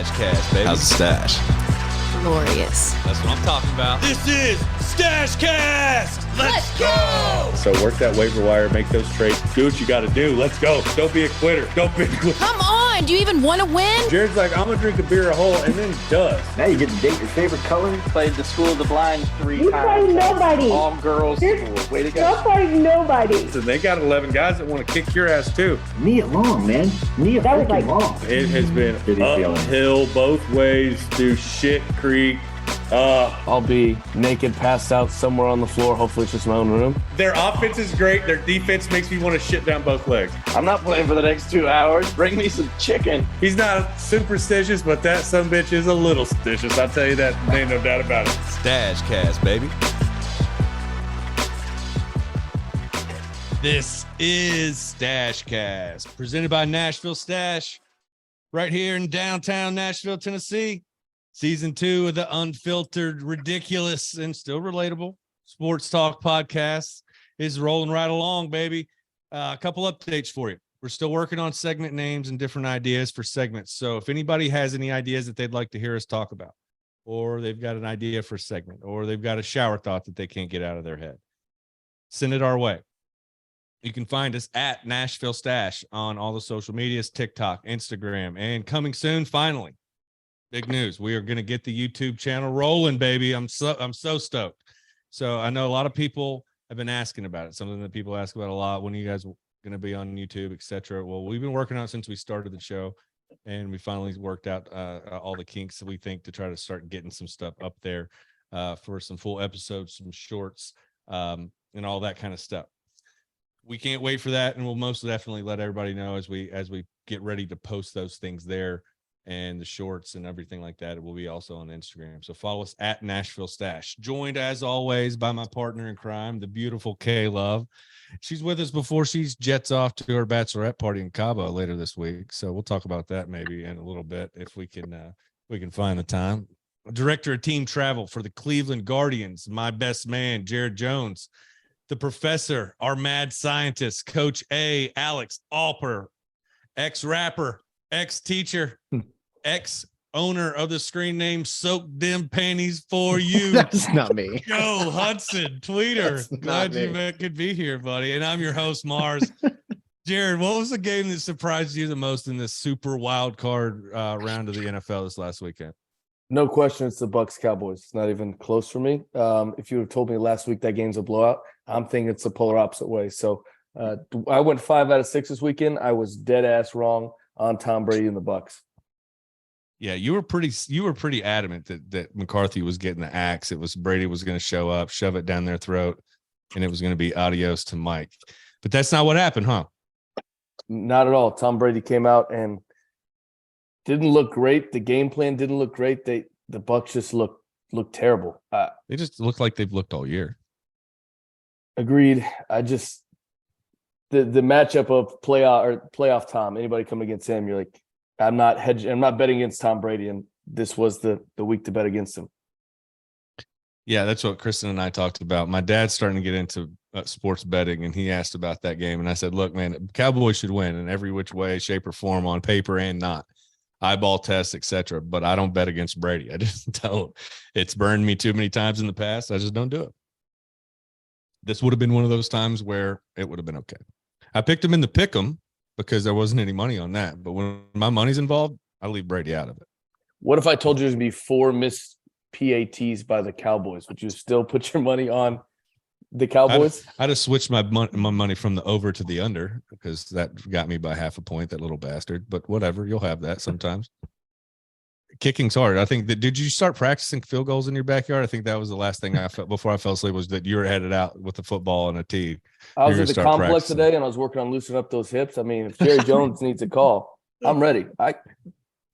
Stash Cast, baby. How's the stash? Glorious. That's what I'm talking about. This is Stash Cast. Let's go. So work that waiver wire, make those trades. Do what you got to do. Let's go. Don't be a quitter. Don't be a quitter. Come on, do you even want to win? Jared's like, I'm going to drink a beer a hole, and then does. Now you get to date your favorite color. Played the School of the Blind 3 You times. played nobody. All girls You're school. Way to go. You're playing nobody. So they got 11 guys that want to kick your ass, too. Nia Long, man. Nia That was freaking like- Long. It has been Did he feel it? uphill both ways through shit creek. I'll be naked, passed out somewhere on the floor. Hopefully it's just my own room. Their offense is great. Their defense makes me want to shit down both legs. I'm not playing for the next 2 hours. Bring me some chicken. He's not superstitious, but that sumbitch is a little stitious. I'll tell you that. There ain't no doubt about it. Stash Cast, baby. This is Stash Cast, presented by Nashville Stash, right here in downtown Nashville, Tennessee. Season 2 of the unfiltered, ridiculous, and still relatable sports talk podcast is rolling right along, baby. A couple updates for you. We're still working on segment names and different ideas for segments. So if anybody has any ideas that they'd like to hear us talk about, or they've got an idea for a segment, or they've got a shower thought that they can't get out of their head, send it our way. You can find us at Nashville Stash on all the social medias, TikTok, Instagram, and coming soon, finally, big news. We are going to get the YouTube channel rolling, baby. I'm so stoked. So I know a lot of people have been asking about it. Something that people ask about a lot. When are you guys going to be on YouTube, etc.? Well, we've been working on it since we started the show, and we finally worked out all the kinks that we think to try to start getting some stuff up there for some full episodes, some shorts, and all that kind of stuff. We can't wait for that, and we'll most definitely let everybody know as we get ready to post those things there and the shorts and everything like that. It will be also on Instagram. So follow us at Nashville Stash. Joined as always by my partner in crime, the beautiful Kay Love. She's with us before she jets off to her bachelorette party in Cabo later this week. So we'll talk about that maybe in a little bit if we can find the time. Director of team travel for the Cleveland Guardians, my best man, Jared Jones. The professor, our mad scientist, Coach A, Alex Alper, ex-rapper, ex-teacher, ex-owner of the screen name Soak Them Panties For You. That's not me. Joe Hudson, tweeter. Glad you could be here, buddy. And I'm your host, Mars. Jared, what was the game that surprised you the most in this super wild card round of the NFL this last weekend? No question, it's the Bucks Cowboys. It's not even close for me. If you had told me last week that game's a blowout, I'm thinking it's the polar opposite way. So I went 5 out of 6 this weekend. I was dead ass wrong on Tom Brady and the Bucks. Yeah, you were pretty adamant that McCarthy was getting the axe. It was Brady was going to show up, shove it down their throat, and it was going to be adios to Mike. But that's not what happened, huh? Not at all. Tom Brady came out and didn't look great. The game plan didn't look great. The Bucks just looked terrible. They just look like they've looked all year. Agreed. The matchup of playoff Tom, anybody coming against him, you're like, I'm not betting against Tom Brady, and this was the week to bet against him. Yeah, that's what Kristen and I talked about. My dad's starting to get into sports betting, and he asked about that game, and I said, look, man, Cowboys should win in every which way, shape, or form, on paper and not. Eyeball tests, etc. But I don't bet against Brady. I just don't. It's burned me too many times in the past. I just don't do it. This would have been one of those times where it would have been okay. I picked him in the pick 'em because there wasn't any money on that. But when my money's involved, I leave Brady out of it. What if I told you there's going to be 4 missed PATs by the Cowboys? Would you still put your money on the Cowboys? I'd have switched my money from the over to the under because that got me by half a point, that little bastard. But whatever, you'll have that sometimes. Kicking's hard. I think did you start practicing field goals in your backyard? I think that was the last thing I felt before I fell asleep, was that you were headed out with a football and a tee. I was at the complex today and I was working on loosening up those hips. I mean, if Jerry Jones needs a call, I'm ready.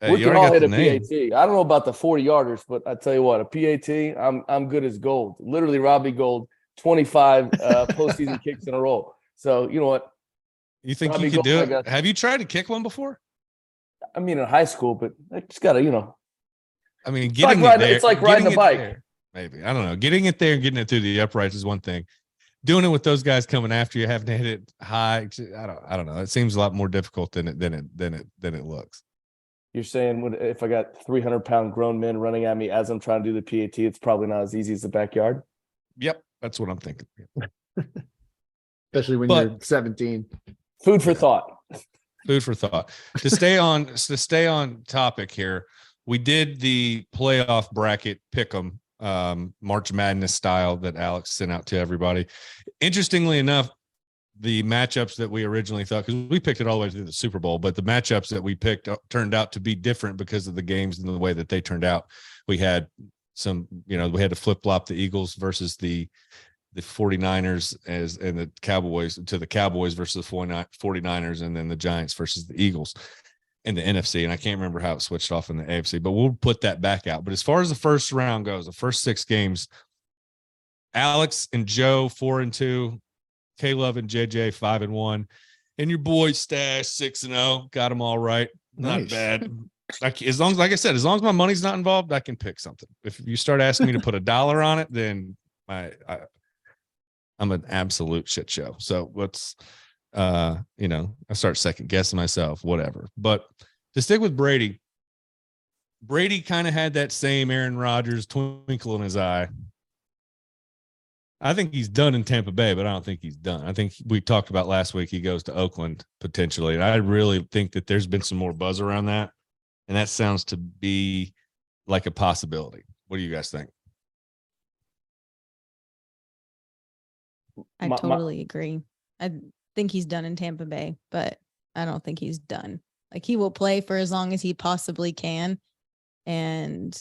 We can all hit a PAT. I don't know about the 40-yarders, but I tell you what, a PAT, I'm good as gold. Literally Robbie Gold, 25 postseason kicks in a row. So you know what? You think Robbie you could do it? Have you tried to kick one before? I mean, in high school, but I just gotta, I mean, it's like riding a bike. Maybe. I don't know. Getting it there and getting it through the uprights is one thing. Doing it with those guys coming after you, having to hit it high, I don't know. It seems a lot more difficult than it looks. You're saying if I got 300-pound grown men running at me as I'm trying to do the PAT, it's probably not as easy as the backyard. Yep, that's what I'm thinking. Especially when But- you're 17. Food for thought. Food for thought. To stay on topic here, we did the playoff bracket pick'em, March Madness style that Alex sent out to everybody. Interestingly enough, the matchups that we originally thought, because we picked it all the way through the Super Bowl, but the matchups that we picked turned out to be different because of the games and the way that they turned out. We had some, we had to flip-flop the Eagles versus the 49ers and the Cowboys to the Cowboys versus the 49ers, and then the Giants versus the Eagles in the NFC. And I can't remember how it switched off in the AFC, but we'll put that back out. But as far as the first round goes, the first 6 games, Alex and Joe 4-2, Caleb and JJ 5-1, and your boy Stash 6-0. Got them all right. Not Nice. bad. As long as my money's not involved, I can pick something. If you start asking me to put $1 on it, then I'm an absolute shit show. So let's, I start second guessing myself, whatever. But to stick with Brady kind of had that same Aaron Rodgers twinkle in his eye. I think he's done in Tampa Bay, but I don't think he's done. I think we talked about last week, he goes to Oakland potentially. And I really think that there's been some more buzz around that. And that sounds to be like a possibility. What do you guys think? I totally agree. I think he's done in Tampa Bay, but I don't think he's done. Like, he will play for as long as he possibly can. And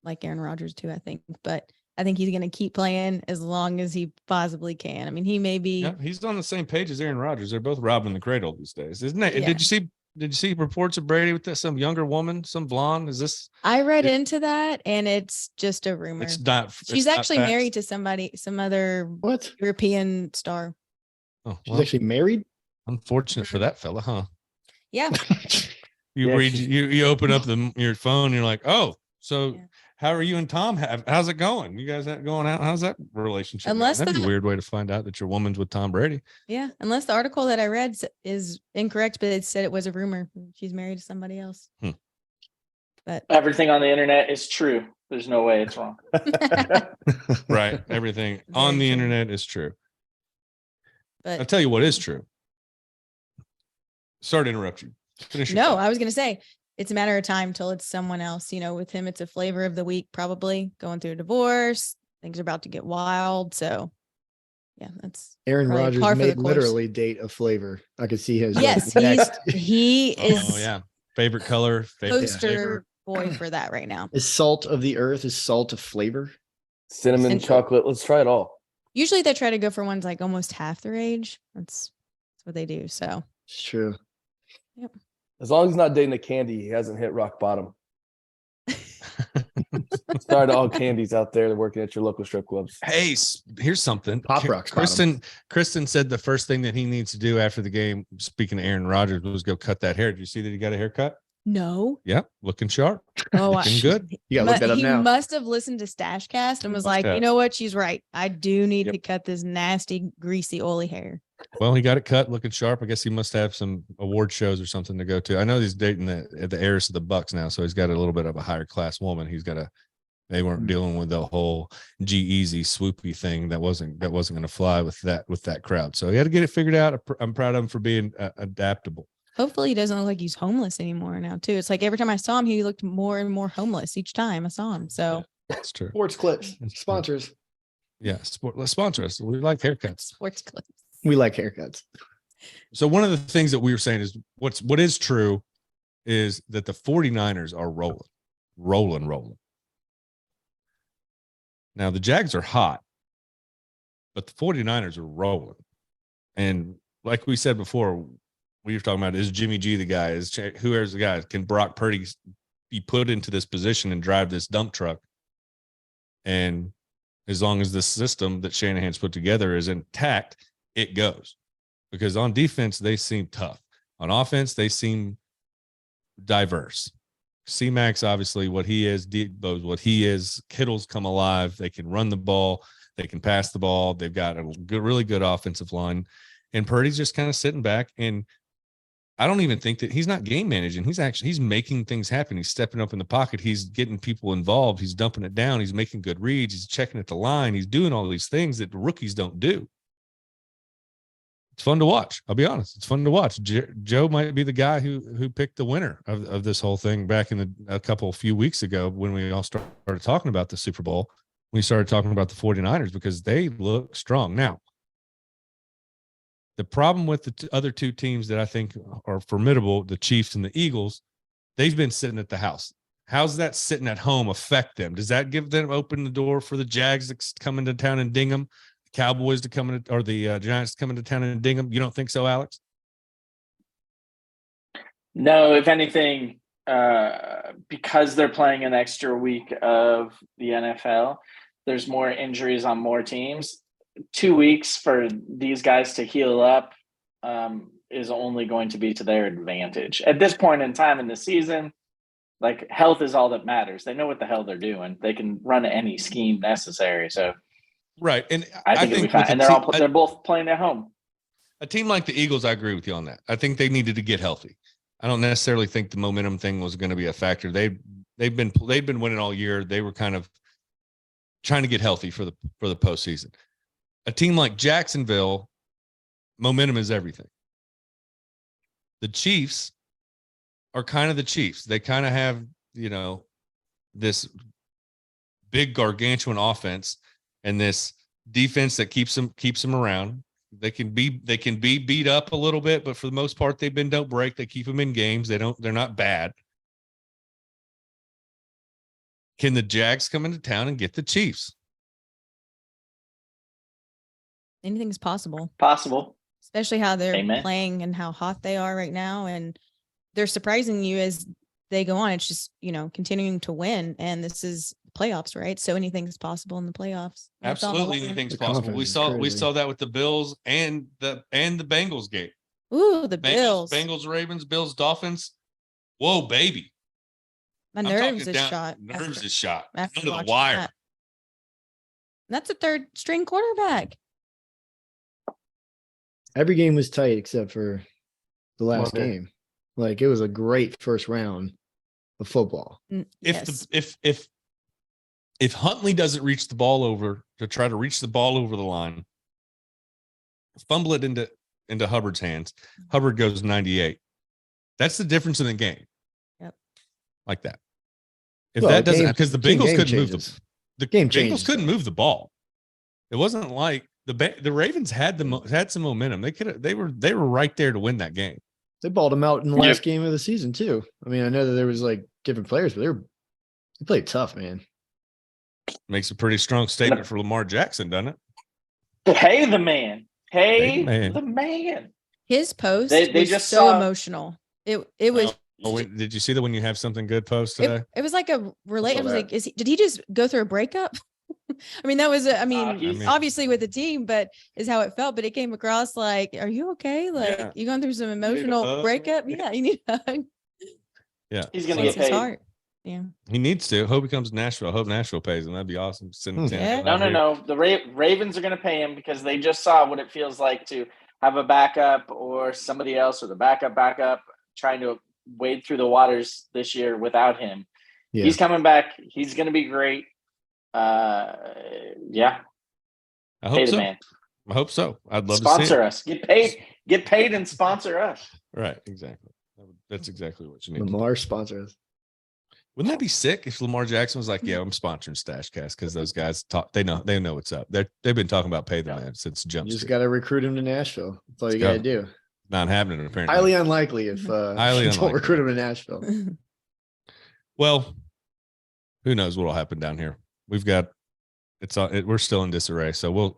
like Aaron Rodgers too, I think, but I think he's going to keep playing as long as he possibly can. I mean, he may be. Yeah, he's on the same page as Aaron Rodgers. They're both robbing the cradle these days, isn't it? Yeah. Did you see reports of Brady with some younger woman, some blonde? Is this? I read into that, and it's just a rumor. It's not. She's actually married to some other What? European star. Oh, She's well, actually married? unfortunate for that fella, huh? Yeah. You Yeah, read, you open up your phone, and you're like, oh, so Yeah. how are you and Tom? How's it going? You guys going out? How's that relationship? going? Unless That'd be the- a weird way to find out that your woman's with Tom Brady. Yeah. Unless the article that I read is incorrect, but it said it was a rumor. She's married to somebody else. Hmm. But Everything on the internet is true. There's no way it's wrong. Right. Everything on the true. internet is true. I'll but tell you what is true. Sorry to interrupt you. Finish your no, thought. I was gonna say it's a matter of time till it's someone else. With him, it's a flavor of the week, probably going through a divorce. Things are about to get wild. So yeah, that's Aaron Probably Rodgers par for the made course. literally date a flavor. I could see his yes, next. he is Oh yeah. Favorite color, favorite poster flavor. boy for that right now. Is salt of the earth, is salt of flavor? Cinnamon, And- chocolate. Let's try it all. Usually they try to go for ones like almost half their age. That's what they do. So It's true. As long as he's not dating a candy, he hasn't hit rock bottom. Sorry to all candies out there that are working at your local strip clubs. Hey, here's something. Pop Rock's bottom. Kristen said the first thing that he needs to do after the game, speaking of Aaron Rodgers, was go cut that hair. Did you see that he got a haircut? no. Yep, looking sharp. Oh, Looking good. You gotta look that up he now. must have listened to Stashcast and was Must like, have. you know what? She's right. I do need Yep. to cut this nasty, greasy, oily hair. Well, he got it cut, looking sharp. I guess he must have some award shows or something to go to. I know he's dating the heiress of the Bucks now, so he's got a little bit of a higher class woman. They weren't dealing with the whole G-Eazy swoopy thing that wasn't going to fly with that crowd. So he had to get it figured out. I'm proud of him for being adaptable. Hopefully he doesn't look like he's homeless anymore now too. It's like every time I saw him, he looked more and more homeless each time I saw him. So That's true. Sports clips, That's true. sponsors. Yeah, let's sponsor us. We like haircuts. sports clips. We like haircuts. So one of the things that we were saying is what is true is that the 49ers are rolling. Now the Jags are hot, but the 49ers are rolling. And like we said before, we were talking about, is Jimmy G the guy? Who is the guy? Can Brock Purdy be put into this position and drive this dump truck? And as long as the system that Shanahan's put together is intact, it goes. Because on defense, they seem tough. On offense, they seem diverse. C-Max, obviously, what he is. Debo's what he is. Kittle's come alive. They can run the ball. They can pass the ball. They've got a really good offensive line. And Purdy's just kind of sitting back. And I don't even think that he's not game managing. He's making things happen. He's stepping up in the pocket. He's getting people involved. He's dumping it down. He's making good reads. He's checking at the line. He's doing all these things that the rookies don't do. It's fun to watch. I'll be honest. It's fun to watch. Joe might be the guy who picked the winner of this whole thing back in a few weeks ago when we all started talking about the Super Bowl. We started talking about the 49ers because they look strong. Now, the problem with the other two teams that I think are formidable, the Chiefs and the Eagles, they've been sitting at the house. How's that sitting at home affect them? Does that give them open the door for the Jags to come into town and ding them? Cowboys to come in, or the Giants to come into town and ding them? You don't think so, Alex? No, if anything, because they're playing an extra week of the NFL, there's more injuries on more teams. 2 weeks for these guys to heal up is only going to be to their advantage. At this point in time in the season, like, health is all that matters. They know what the hell they're doing. They can run any scheme necessary. So, right, and I think it'll be fine. And they're both playing at home. A team like the Eagles, I agree with you on that. I think they needed to get healthy. I don't necessarily think the momentum thing was going to be a factor. They've been winning all year. They were kind of trying to get healthy for the postseason. A team like Jacksonville, momentum is everything. The Chiefs are kind of the Chiefs. They kind of have, this big gargantuan offense and this defense that keeps them around. They can be beat up a little bit, but for the most part, they've been don't break. They keep them in games. They're not bad. Can the Jags come into town and get the Chiefs? Anything's possible. Possible. Especially how they're Amen. playing and how hot they are right now. And they're surprising you as they go on. It's just, continuing to win. And this is playoffs, right? So anything's possible in the playoffs. Absolutely, anything's possible. We saw that with the Bills and the Bengals game. Ooh, the Bills. Bengals, Ravens, Bills, Dolphins. Whoa, baby. My nerves is shot. Nerves is shot. After Under the watching wire. that. That's a third string quarterback. Every game was tight except for the last game. Like, it was a great first round of football. If Huntley doesn't reach the ball over the line, fumble it into Hubbard's hands, Hubbard goes 98. That's the difference in the game. Yep. Like that. If that doesn't, because the Bengals couldn't move the game. Bengals couldn't move the ball. It wasn't like the Ravens had some momentum. They were right there to win that game. They balled them out in the last game of the season too. I mean, I know that there was like different players, but they played tough, man. Makes a pretty strong statement for Lamar Jackson, doesn't it? Hey, the man. Hey, the man. His post they was just so saw emotional. It was. Did you see that when you have something good post today? It was like a relate. It was like, did he just go through a breakup? I mean, that was, obviously with the team, but is how it felt. But it came across like, are you okay? Like, you going through some emotional breakup? Yeah, you need a hug. Yeah, he's gonna get paid. Heart. Yeah, he needs to. Hope he comes to Nashville. I hope Nashville pays him. That'd be awesome. No. The Ravens are gonna pay him because they just saw what it feels like to have a backup or somebody else, or the backup trying to wade through the waters this year without him. Yeah. He's coming back. He's gonna be great. Yeah. I hope so. Man. I hope so. I'd love to sponsor us. Get paid and sponsor us. Right. Exactly. That's exactly what you need. Lamar sponsor us. Wouldn't that be sick if Lamar Jackson was like, "Yeah, I'm sponsoring Stashcast," because those guys talk. They know what's up. They've been talking about pay the man since Jump Street. You just got to recruit him to Nashville. That's all you got to do. Not happening apparently. Highly unlikely if don't recruit him to Nashville. Well, who knows what'll happen down here? We've got we're still in disarray. So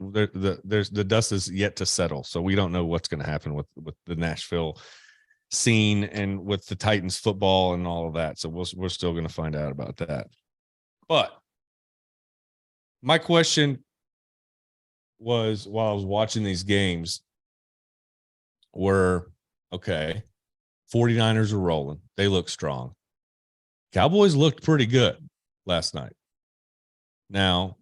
there's the dust is yet to settle. So we don't know what's going to happen with the Nashville scene and with the Titans football and all of that. So we're still going to find out about that. But my question was, while I was watching these games, were okay. 49ers are rolling. They look strong. Cowboys looked pretty good last night. Now,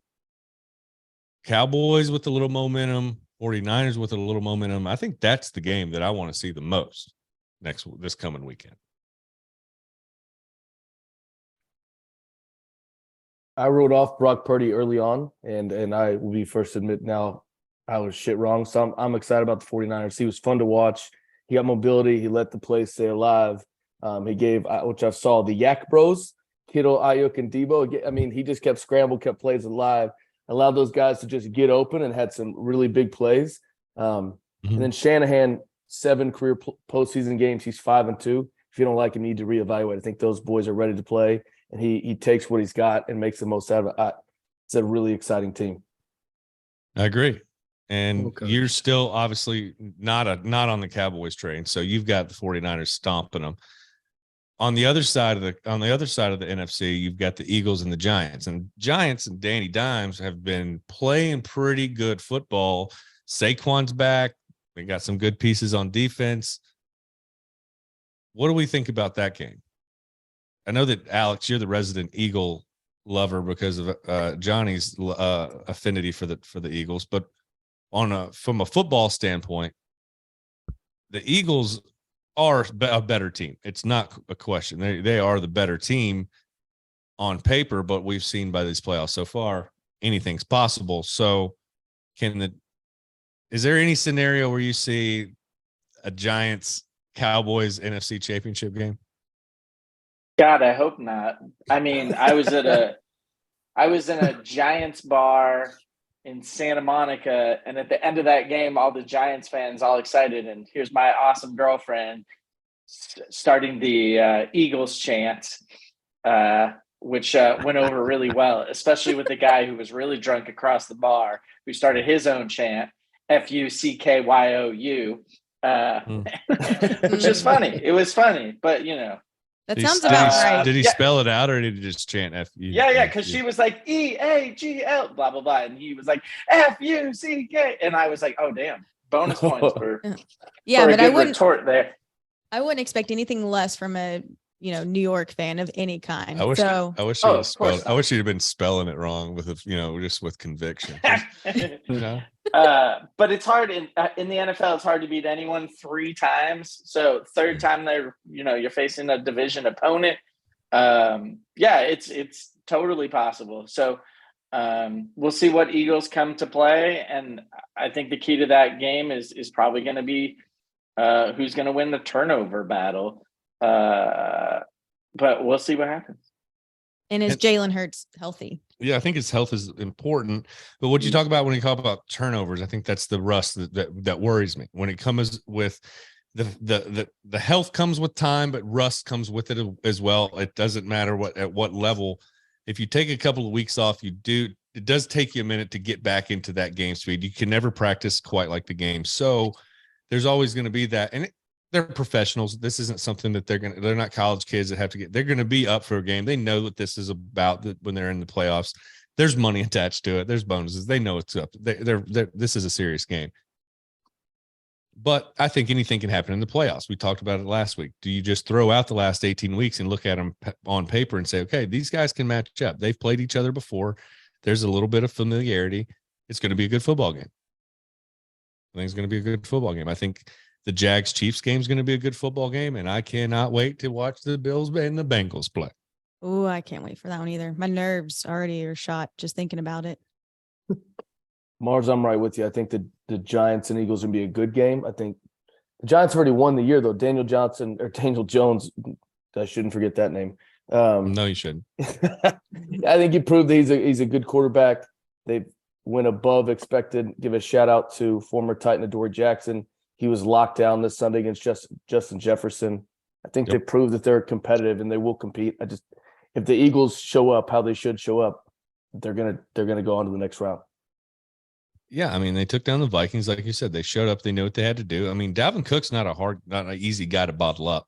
Cowboys with a little momentum, 49ers with a little momentum. I think that's the game that I want to see the most. this coming weekend. I wrote off Brock Purdy early on, and I will be first to admit now I was shit wrong. So I'm excited about the 49ers. He was fun to watch. He got mobility. He let the play stay alive. He gave, which I saw, the Yak Bros, Kittle, Ayuk, and Debo. I mean, he just kept scrambling, kept plays alive, allowed those guys to just get open and had some really big plays. And then Shanahan, 7 career postseason games. He's 5-2. If you don't like him, you need to reevaluate. I think those boys are ready to play, and he takes what he's got and makes the most out of it. It's a really exciting team. I agree. And you're still obviously not on the Cowboys train. So you've got the 49ers stomping them. On the other side of the NFC, you've got the Eagles and the Giants. And Giants and Danny Dimes have been playing pretty good football. Saquon's back. They got some good pieces on defense. What do we think about that game? I know that, Alex, you're the resident Eagle lover because of Johnny's affinity for the Eagles, but from a football standpoint, the Eagles are a better team. It's not a question. They are the better team on paper, but we've seen by these playoffs so far, anything's possible. So is there any scenario where you see a Giants Cowboys NFC championship game? God, I hope not. I mean, I was in a Giants bar in Santa Monica, and at the end of that game, all the Giants fans all excited, and here's my awesome girlfriend starting the Eagles chant, which went over really well, especially with the guy who was really drunk across the bar, who started his own chant, FUCKYOU, which is funny. It was funny, but that sounds about right. Did he spell it out, or did he just chant FU? Yeah, because she was like EAGL, blah blah blah, and he was like FUCK, and I was like, oh damn, bonus points for but I wouldn't retort there. I wouldn't expect anything less from a New York fan of any kind. I wish you'd have been spelling it wrong with just with conviction. But it's hard in the NFL. It's hard to beat anyone 3 times. So third time you're facing a division opponent. It's totally possible. So we'll see what Eagles come to play, and I think the key to that game is probably going to be who's going to win the turnover battle. But we'll see what happens. And is Jalen Hurts healthy? Yeah, I think his health is important. But what you talk about when you talk about turnovers, I think that's the rust that worries me. When it comes with the health comes with time, but rust comes with it as well. It doesn't matter at what level. If you take a couple of weeks off, it does take you a minute to get back into that game speed. You can never practice quite like the game. So there's always going to be that. And they're professionals. This isn't something that they're not college kids that have to they're going to be up for a game. They know what this is about when they're in the playoffs. There's money attached to it. There's bonuses. They know it's up. This is a serious game. But I think anything can happen in the playoffs. We talked about it last week. Do you just throw out the last 18 weeks and look at them on paper and say, okay, these guys can match up. They've played each other before. There's a little bit of familiarity. It's going to be a good football game. I think it's going to be a good football game. I think the Jags-Chiefs game is going to be a good football game, and I cannot wait to watch the Bills and the Bengals play. Oh, I can't wait for that one either. My nerves already are shot just thinking about it. Mars, I'm right with you. I think the Giants and Eagles will be a good game. I think the Giants already won the year, though. Daniel Jones, I shouldn't forget that name. No, you shouldn't. I think he proved that he's a good quarterback. They went above expected. Give a shout out to former Titan Adoree Jackson. He was locked down this Sunday against Justin Jefferson. I think they proved that they're competitive and they will compete. If the Eagles show up how they should show up, they're gonna go on to the next round. Yeah, I mean, they took down the Vikings, like you said. They showed up. They knew what they had to do. I mean, Dalvin Cook's not an easy guy to bottle up.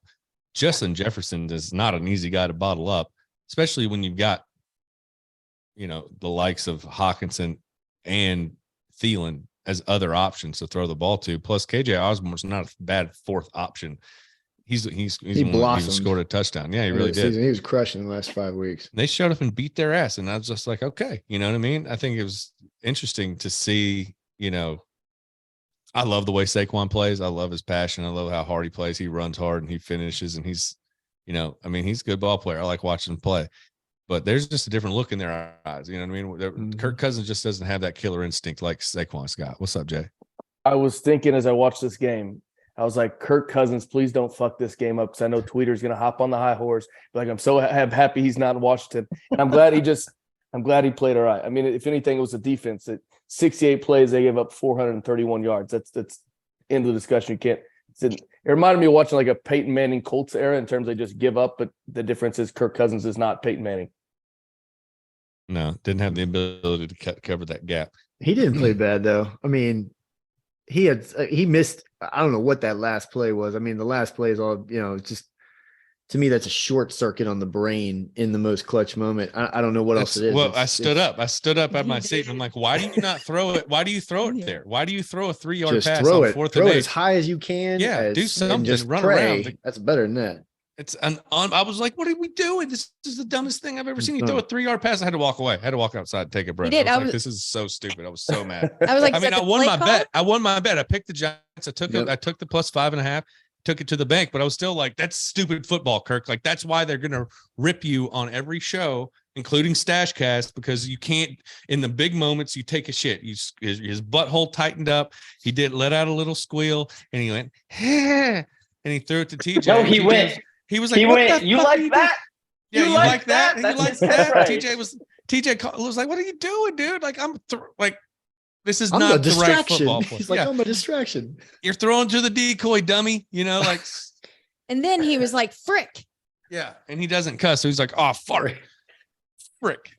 Justin Jefferson is not an easy guy to bottle up, especially when you've got, the likes of Hawkinson and Thielen as other options to throw the ball to. Plus, KJ Osborne's not a bad fourth option. He scored a touchdown. Yeah, he really did. He was crushing the last 5 weeks. They showed up and beat their ass, and I was just like, okay, you know what I mean? I think it was interesting to see, I love the way Saquon plays. I love his passion. I love how hard he plays. He runs hard and he finishes, and he's, he's a good ball player. I like watching him play. But there's just a different look in their eyes. You know what I mean? Kirk Cousins just doesn't have that killer instinct like Saquon's got. What's up, Jay? I was thinking as I watched this game, I was like, Kirk Cousins, please don't fuck this game up, because I know Tweeter's going to hop on the high horse. Like, I'm so happy he's not in Washington. And I'm glad he played all right. I mean, if anything, it was a defense. At 68 plays, they gave up 431 yards. That's end of the discussion. You can't. It reminded me of watching like a Peyton Manning Colts era in terms of they just give up, but the difference is Kirk Cousins is not Peyton Manning. No, didn't have the ability to cover that gap. He didn't play bad though. I mean, he missed. I don't know what that last play was. I mean, the last play is all, it's just, to me, that's a short circuit on the brain in the most clutch moment. I don't know what else it is. Well, I stood up at my seat. And I'm like, why do you not throw it? Why do you throw it there? Why do you throw a 3-yard pass on 4th and 8? Throw it as high as you can. Yeah, do something. Just run pray. around. That's better than that. I was like, what are we doing? This is the dumbest thing I've ever seen. You throw a 3-yard pass. I had to walk away. I had to walk outside and take a breath. did. I was like, this is so stupid. I was so mad. I was like, I won my bet. I picked the Giants. I took the plus 5.5, took it to the bank, but I was still like, that's stupid football, Kirk. Like, that's why they're going to rip you on every show, including Stashcast, because you can't, in the big moments, you take a shit. His butthole tightened up. He let out a little squeal, and he went, and he threw it to TJ. No, he went. He was like, he what went, the you fuck like that? Yeah, you like that? That's You like that? right. TJ was like, what are you doing, dude? Like, this is I'm not a the right distraction. football play. He's like, I'm a distraction. You're throwing to the decoy, dummy. Like, And then he was like, frick. yeah. And he doesn't cuss. So he's like, oh, frick.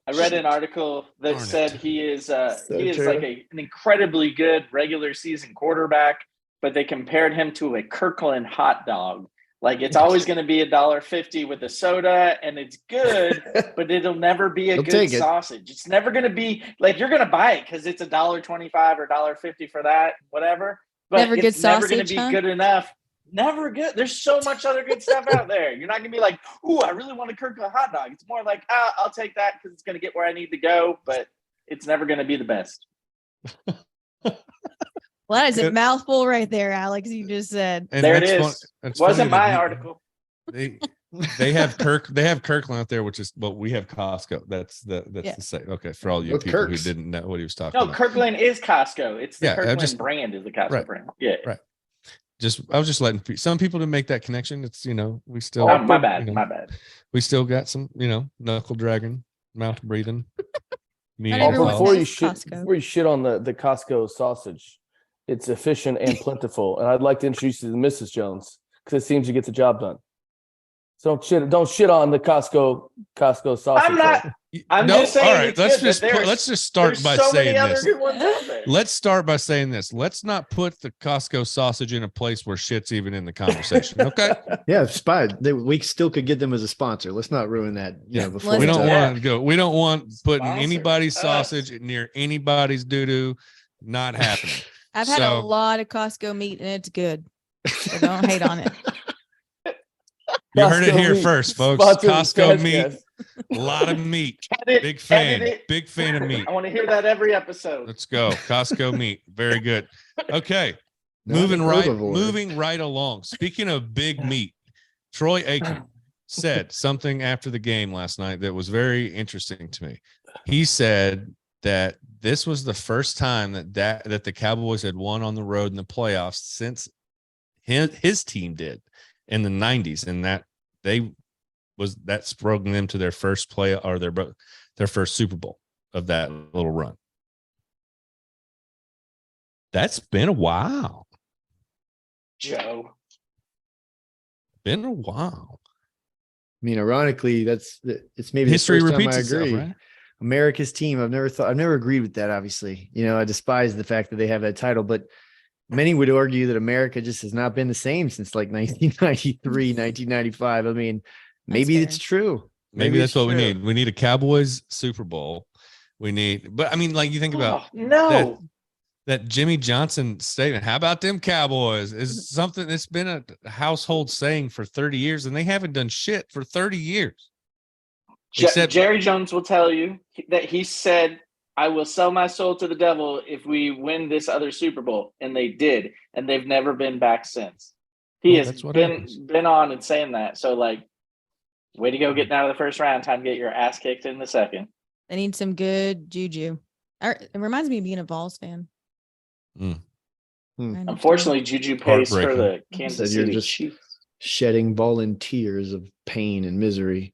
I read an article that Darn said it. he is true. like an incredibly good regular season quarterback, but they compared him to a Kirkland hot dog. Like, it's always going to be $1.50 with a soda, and it's good, but it'll never be a good sausage. It's never going to be like, you're going to buy it because it's $1.25 or $1.50 for that, whatever. But Never good it's never going sausage, to be good enough. Never good. There's so much other good stuff out there. You're not going to be like, ooh, I really want a Kirkland hot dog. It's more like, I'll take that because it's going to get where I need to go, but it's never going to be the best. Well, that is a mouthful right there, Alex. You just said. And there it is. Wasn't my article. They have Kirkland out there, which is we have Costco. That's the same. Okay, for all you people who didn't know what he was talking about. No, Kirkland is Costco. It's the Kirkland brand is the Costco brand. Yeah. Right. I was just letting some people to make that connection. It's we still my bad. My bad. We still got some, knuckle dragging, mouth breathing. Before you shit on the Costco sausage, it's efficient and plentiful. And I'd like to introduce you to Mrs. Jones, because it seems to get the job done. So don't shit on the Costco sausage. I'm not. I'm just saying. All right, let's just start by saying this. Let's start by saying this. Let's not put the Costco sausage in a place where shit's even in the conversation. Okay. Yeah, we still could get them as a sponsor. Let's not ruin that. Before we don't want to go. We don't want putting anybody's sausage near anybody's doo-doo. Not happening. I've had a lot of Costco meat and it's good. So don't hate on it. You heard it here first, folks. Costco meat. A lot of meat. Big fan of meat. I want to hear that every episode. Let's go. Costco meat. Very good. Okay. Moving right along. Speaking of big meat, Troy Aikman said something after the game last night that was very interesting to me. He said that this was the first time that the Cowboys had won on the road in the playoffs since his team did in the 90s, and that sprung them to their first play or their first Super Bowl of that little run. That's been a while, Joe. Been a while. I mean, ironically, it's maybe history the first repeats time I itself, agree. right? America's team. I've never agreed with that. Obviously, I despise the fact that they have that title, but many would argue that America just has not been the same since like 1993, 1995. I mean, maybe it's true. Maybe that's what we need. We need a Cowboys Super Bowl. But I mean, like you think about that Jimmy Johnson statement. How about them Cowboys? Is something that's been a household saying for 30 years, and they haven't done shit for 30 years. Jerry Jones will tell you that he said I will sell my soul to the devil if we win this other Super Bowl. And they did. And they've never been back since. He has been on and saying that. So, like, way to go getting out of the first round. Time to get your ass kicked in the second. They need some good juju. It reminds me of being a Vols fan. Unfortunately, Juju pays for the Kansas City Chiefs. Shedding volunteers of pain and misery.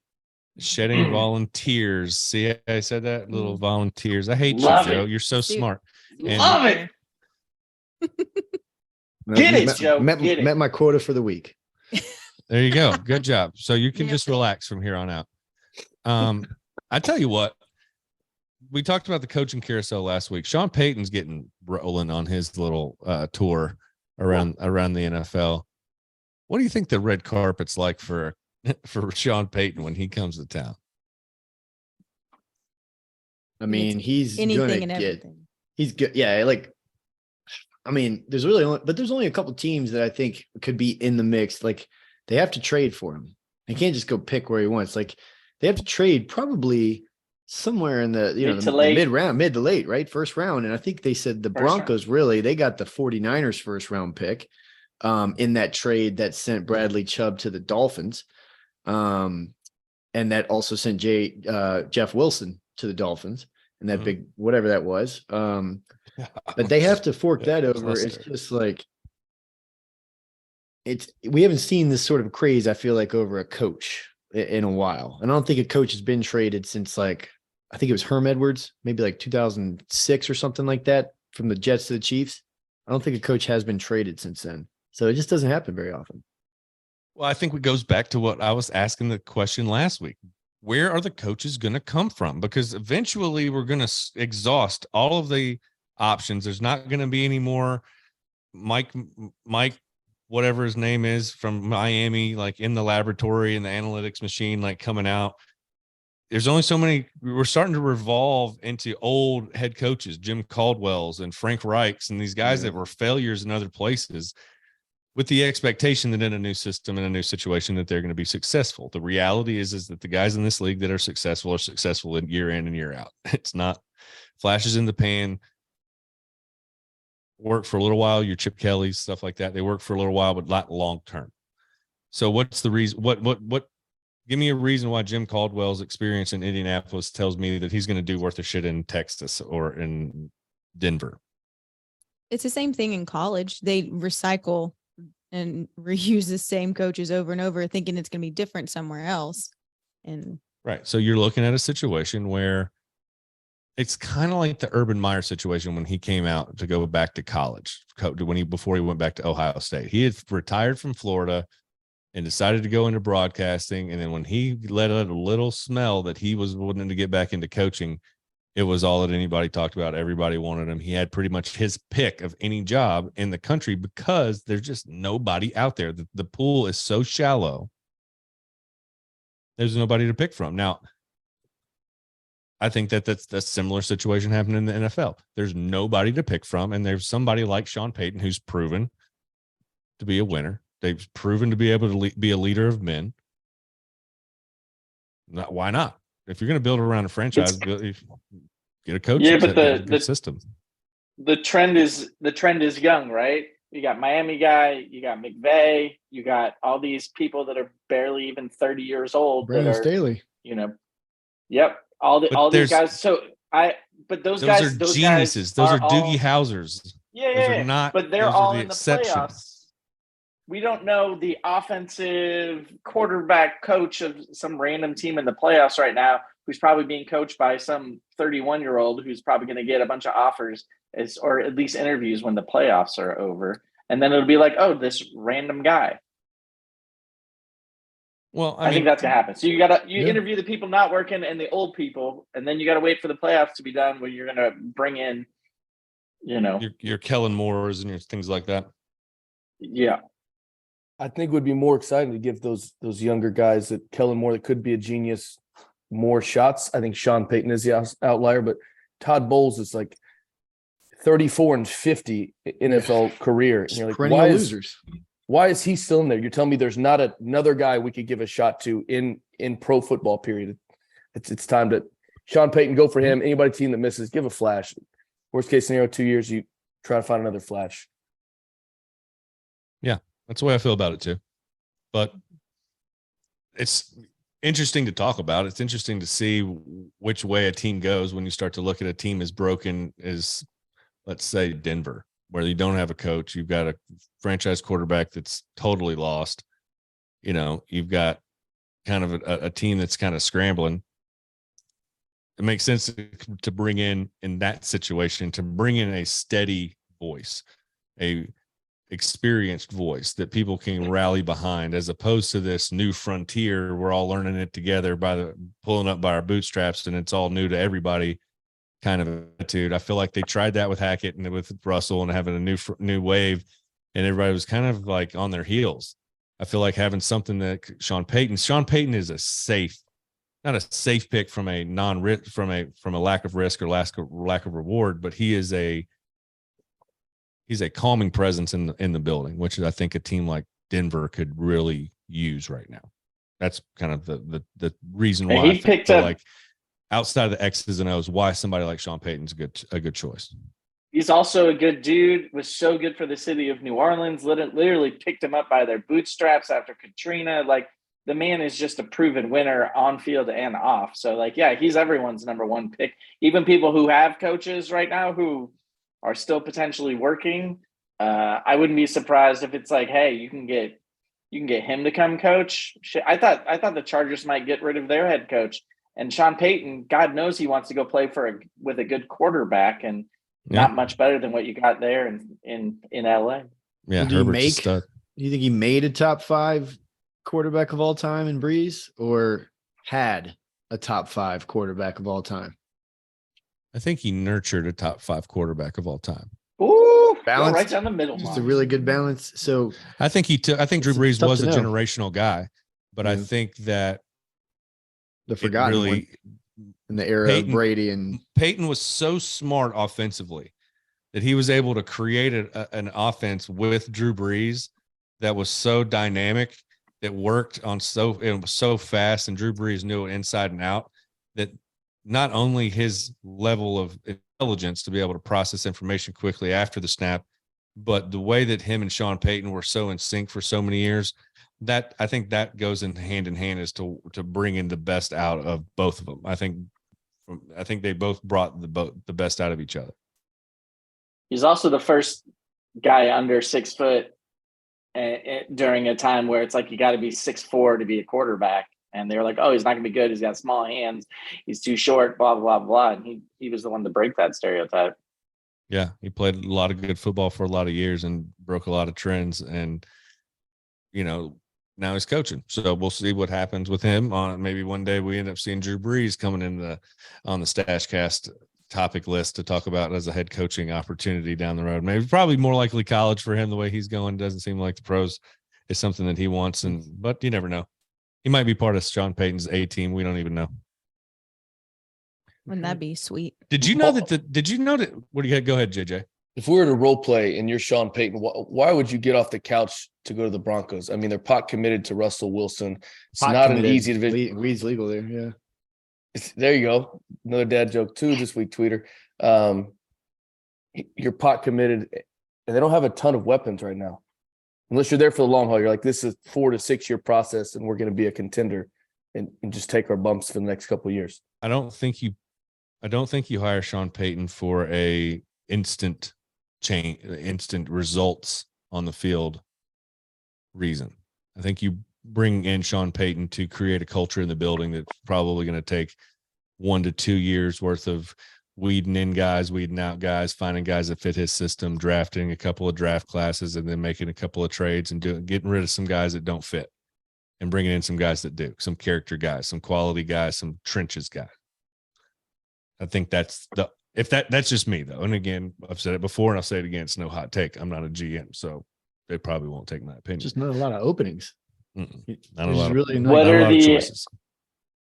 Shedding volunteers. See, I said that? Little volunteers. I hate Love you, Joe. it. You're so smart. Love it. Get it, Joe. Met my quota for the week. There you go. Good job. So you can just relax from here on out. I tell you what, we talked about the coaching carousel last week. Sean Payton's getting rolling on his little tour around the NFL. What do you think the red carpet's like for Sean Payton when he comes to town? I mean, he's anything and everything. He's good. Yeah, like, I mean, there's only a couple teams that I think could be in the mix. Like, they have to trade for him. They can't just go pick where he wants. Like, they have to trade probably somewhere in the mid to late, right? First round. And I think they said the Broncos they got the 49ers first round pick in that trade that sent Bradley Chubb to the Dolphins. And that also sent Jeff Wilson to the Dolphins and that big, whatever that was. But they have to fork that over. It's just like, we haven't seen this sort of craze, I feel like, over a coach in a while. And I don't think a coach has been traded since, like, I think it was Herm Edwards, maybe like 2006 or something like that, from the Jets to the Chiefs. I don't think a coach has been traded since then. So it just doesn't happen very often. Well, I think it goes back to what I was asking the question last week. Where are the coaches going to come from? Because eventually we're going to exhaust all of the options. There's not going to be any more Mike, whatever his name is, from Miami, like in the laboratory and the analytics machine, like coming out. There's only so many. We're starting to revolve into old head coaches, Jim Caldwell's and Frank Reich's, and these guys that were failures in other places, with the expectation that in a new system, in a new situation, that they're going to be successful. The reality is that the guys in this league that are successful in year in and year out. It's not flashes in the pan. Work for a little while, your Chip Kelly's, stuff like that. They work for a little while, but not long term. So what's the reason? What? Give me a reason why Jim Caldwell's experience in Indianapolis tells me that he's going to do worth a shit in Texas or in Denver. It's the same thing in college. They recycle and reuse the same coaches over and over, thinking it's going to be different somewhere else. And right. So you're looking at a situation where it's kind of like the Urban Meyer situation when he came out to go back to college, before he went back to Ohio State. He had retired from Florida and decided to go into broadcasting. And then when he let out a little smell that he was wanting to get back into coaching, it was all that anybody talked about. Everybody wanted him. He had pretty much his pick of any job in the country because there's just nobody out there. The pool is so shallow. There's nobody to pick from. Now, I think that's a similar situation happening in the NFL. There's nobody to pick from, and there's somebody like Sean Payton who's proven to be a winner. They've proven to be able to be a leader of men. Why not? If you're going to build around a franchise, get a coach. Yeah, but the system. The trend is young, right? You got Miami guy, you got McVay, you got all these people that are barely even 30 years old. Brandon Staley. Yep. All these guys. But those guys are geniuses. Those are Doogie Howsers. Yeah. But they're all in the playoffs. We don't know the offensive quarterback coach of some random team in the playoffs right now, who's probably being coached by some 31-year-old who's probably going to get a bunch of offers or at least interviews when the playoffs are over. And then it'll be like, oh, this random guy. Well, I think that's going to happen. So you interview the people not working and the old people, and then you got to wait for the playoffs to be done when you're going to bring in, your Kellen Moores and your things like that. Yeah. I think it would be more exciting to give those younger guys that Kellen Moore, that could be a genius, more shots. I think Sean Payton is the outlier, but Todd Bowles is like 34-50 NFL career. And you're like, perennial losers. Why is he still in there? You're telling me there's not another guy we could give a shot to in pro football period. It's time to Sean Payton, go for him. Anybody team that misses, give a flash. Worst case scenario, 2 years, you try to find another flash. Yeah, that's the way I feel about it too. But it's interesting to talk about. It's interesting to see which way a team goes when you start to look at a team as broken as, let's say, Denver, where you don't have a coach. You've got a franchise quarterback that's totally lost. You know, you've got kind of a team that's kind of scrambling. It makes sense to bring in that situation, to bring in a steady voice, a experienced voice that people can rally behind, as opposed to this new frontier. We're all learning it together pulling up by our bootstraps, and it's all new to everybody kind of attitude. I feel like they tried that with Hackett and with Russell and having a new wave, and everybody was kind of like on their heels. I feel like having something that Sean Payton is not a safe pick from a lack of risk or lack of reward, but he's a calming presence in the building, which I think a team like Denver could really use right now. That's kind of the reason why he picked up, like outside of the X's and O's, why somebody like Sean Payton's a good choice. He's also a good dude, was so good for the city of New Orleans, literally picked him up by their bootstraps after Katrina. Like, the man is just a proven winner on field and off. So, like, yeah, he's everyone's number one pick. Even people who have coaches right now who are still potentially working, I wouldn't be surprised if it's like, hey, you can get him to come coach. I thought the Chargers might get rid of their head coach, and Sean Payton, God knows he wants to go play with a good quarterback, and not much better than what you got there in LA. Yeah, Do you think he made a top 5 quarterback of all time in Breeze, or had a top 5 quarterback of all time? I think he nurtured a top 5 quarterback of all time. Ooh, balance right down the middle. Just a really good balance. So I think Drew Brees was a know. generational guy, but I think that the forgotten one in the era of Brady and Peyton was so smart offensively that he was able to create an offense with Drew Brees that was so dynamic, that worked it was so fast, and Drew Brees knew it inside and out, that not only his level of intelligence to be able to process information quickly after the snap, but the way that him and Sean Payton were so in sync for so many years, that I think that goes in hand as to bring in the best out of both of them. I think they both brought the best out of each other. He's also the first guy under 6 foot during a time where it's like you got to be 6'4" to be a quarterback. And they were like, oh, he's not going to be good. He's got small hands. He's too short, blah, blah, blah. And he was the one to break that stereotype. Yeah, he played a lot of good football for a lot of years and broke a lot of trends. And, now he's coaching. So we'll see what happens with him. Maybe one day we end up seeing Drew Brees coming on the Stashcast topic list to talk about as a head coaching opportunity down the road. Maybe probably more likely college for him. The way he's going doesn't seem like the pros is something that he wants. But you never know. He might be part of Sean Payton's A team. We don't even know. Wouldn't that be sweet? Did you know that? What do you go ahead, JJ? If we were to role play and you're Sean Payton, why would you get off the couch to go to the Broncos? I mean, they're pot committed to Russell Wilson. It's not an easy division. Weed's legal there. Yeah. There you go. Another dad joke too this week, tweeter. You're pot committed, and they don't have a ton of weapons right now. Unless you're there for the long haul, you're like, this is 4 to 6 year process, and we're going to be a contender, and just take our bumps for the next couple of years. I don't think you hire Sean Payton for a instant results on the field reason. I think you bring in Sean Payton to create a culture in the building that's probably going to take 1 to 2 years worth of weeding in guys, weeding out guys, finding guys that fit his system, drafting a couple of draft classes, and then making a couple of trades and getting rid of some guys that don't fit and bringing in some guys that do, some character guys, some quality guys, some trenches guys. I think that's just me though. And again, I've said it before and I'll say it again. It's no hot take. I'm not a GM, so they probably won't take my opinion. Just not a lot of openings. Not a lot of choices.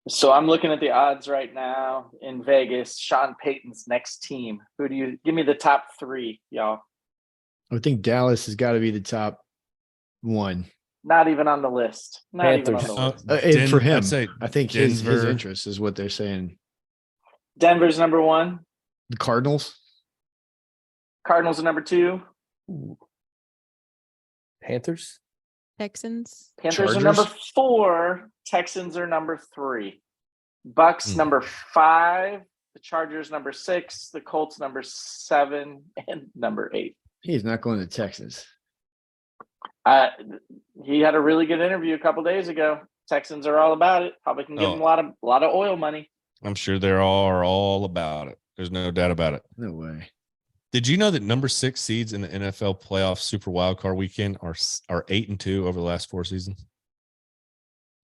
So I'm looking at the odds right now in Vegas. Sean Payton's next team. Who do you give me the top 3, y'all? I think Dallas has got to be the top 1. Not even on the list. And for him, I think his interest is what they're saying. Denver's number 1. The Cardinals. Cardinals are number 2. Panthers. Texans. Panthers are number Chargers. 4. Texans are number 3. Bucks number 5. The Chargers number 6. The Colts number 7 and number 8. He's not going to Texas. He had a really good interview a couple days ago. Texans are all about it. Probably can give him a lot of oil money. I'm sure they are all about it. There's no doubt about it. No way. Did you know that number 6 seeds in the NFL playoff Super Wildcard weekend are 8-2 over the last 4 seasons?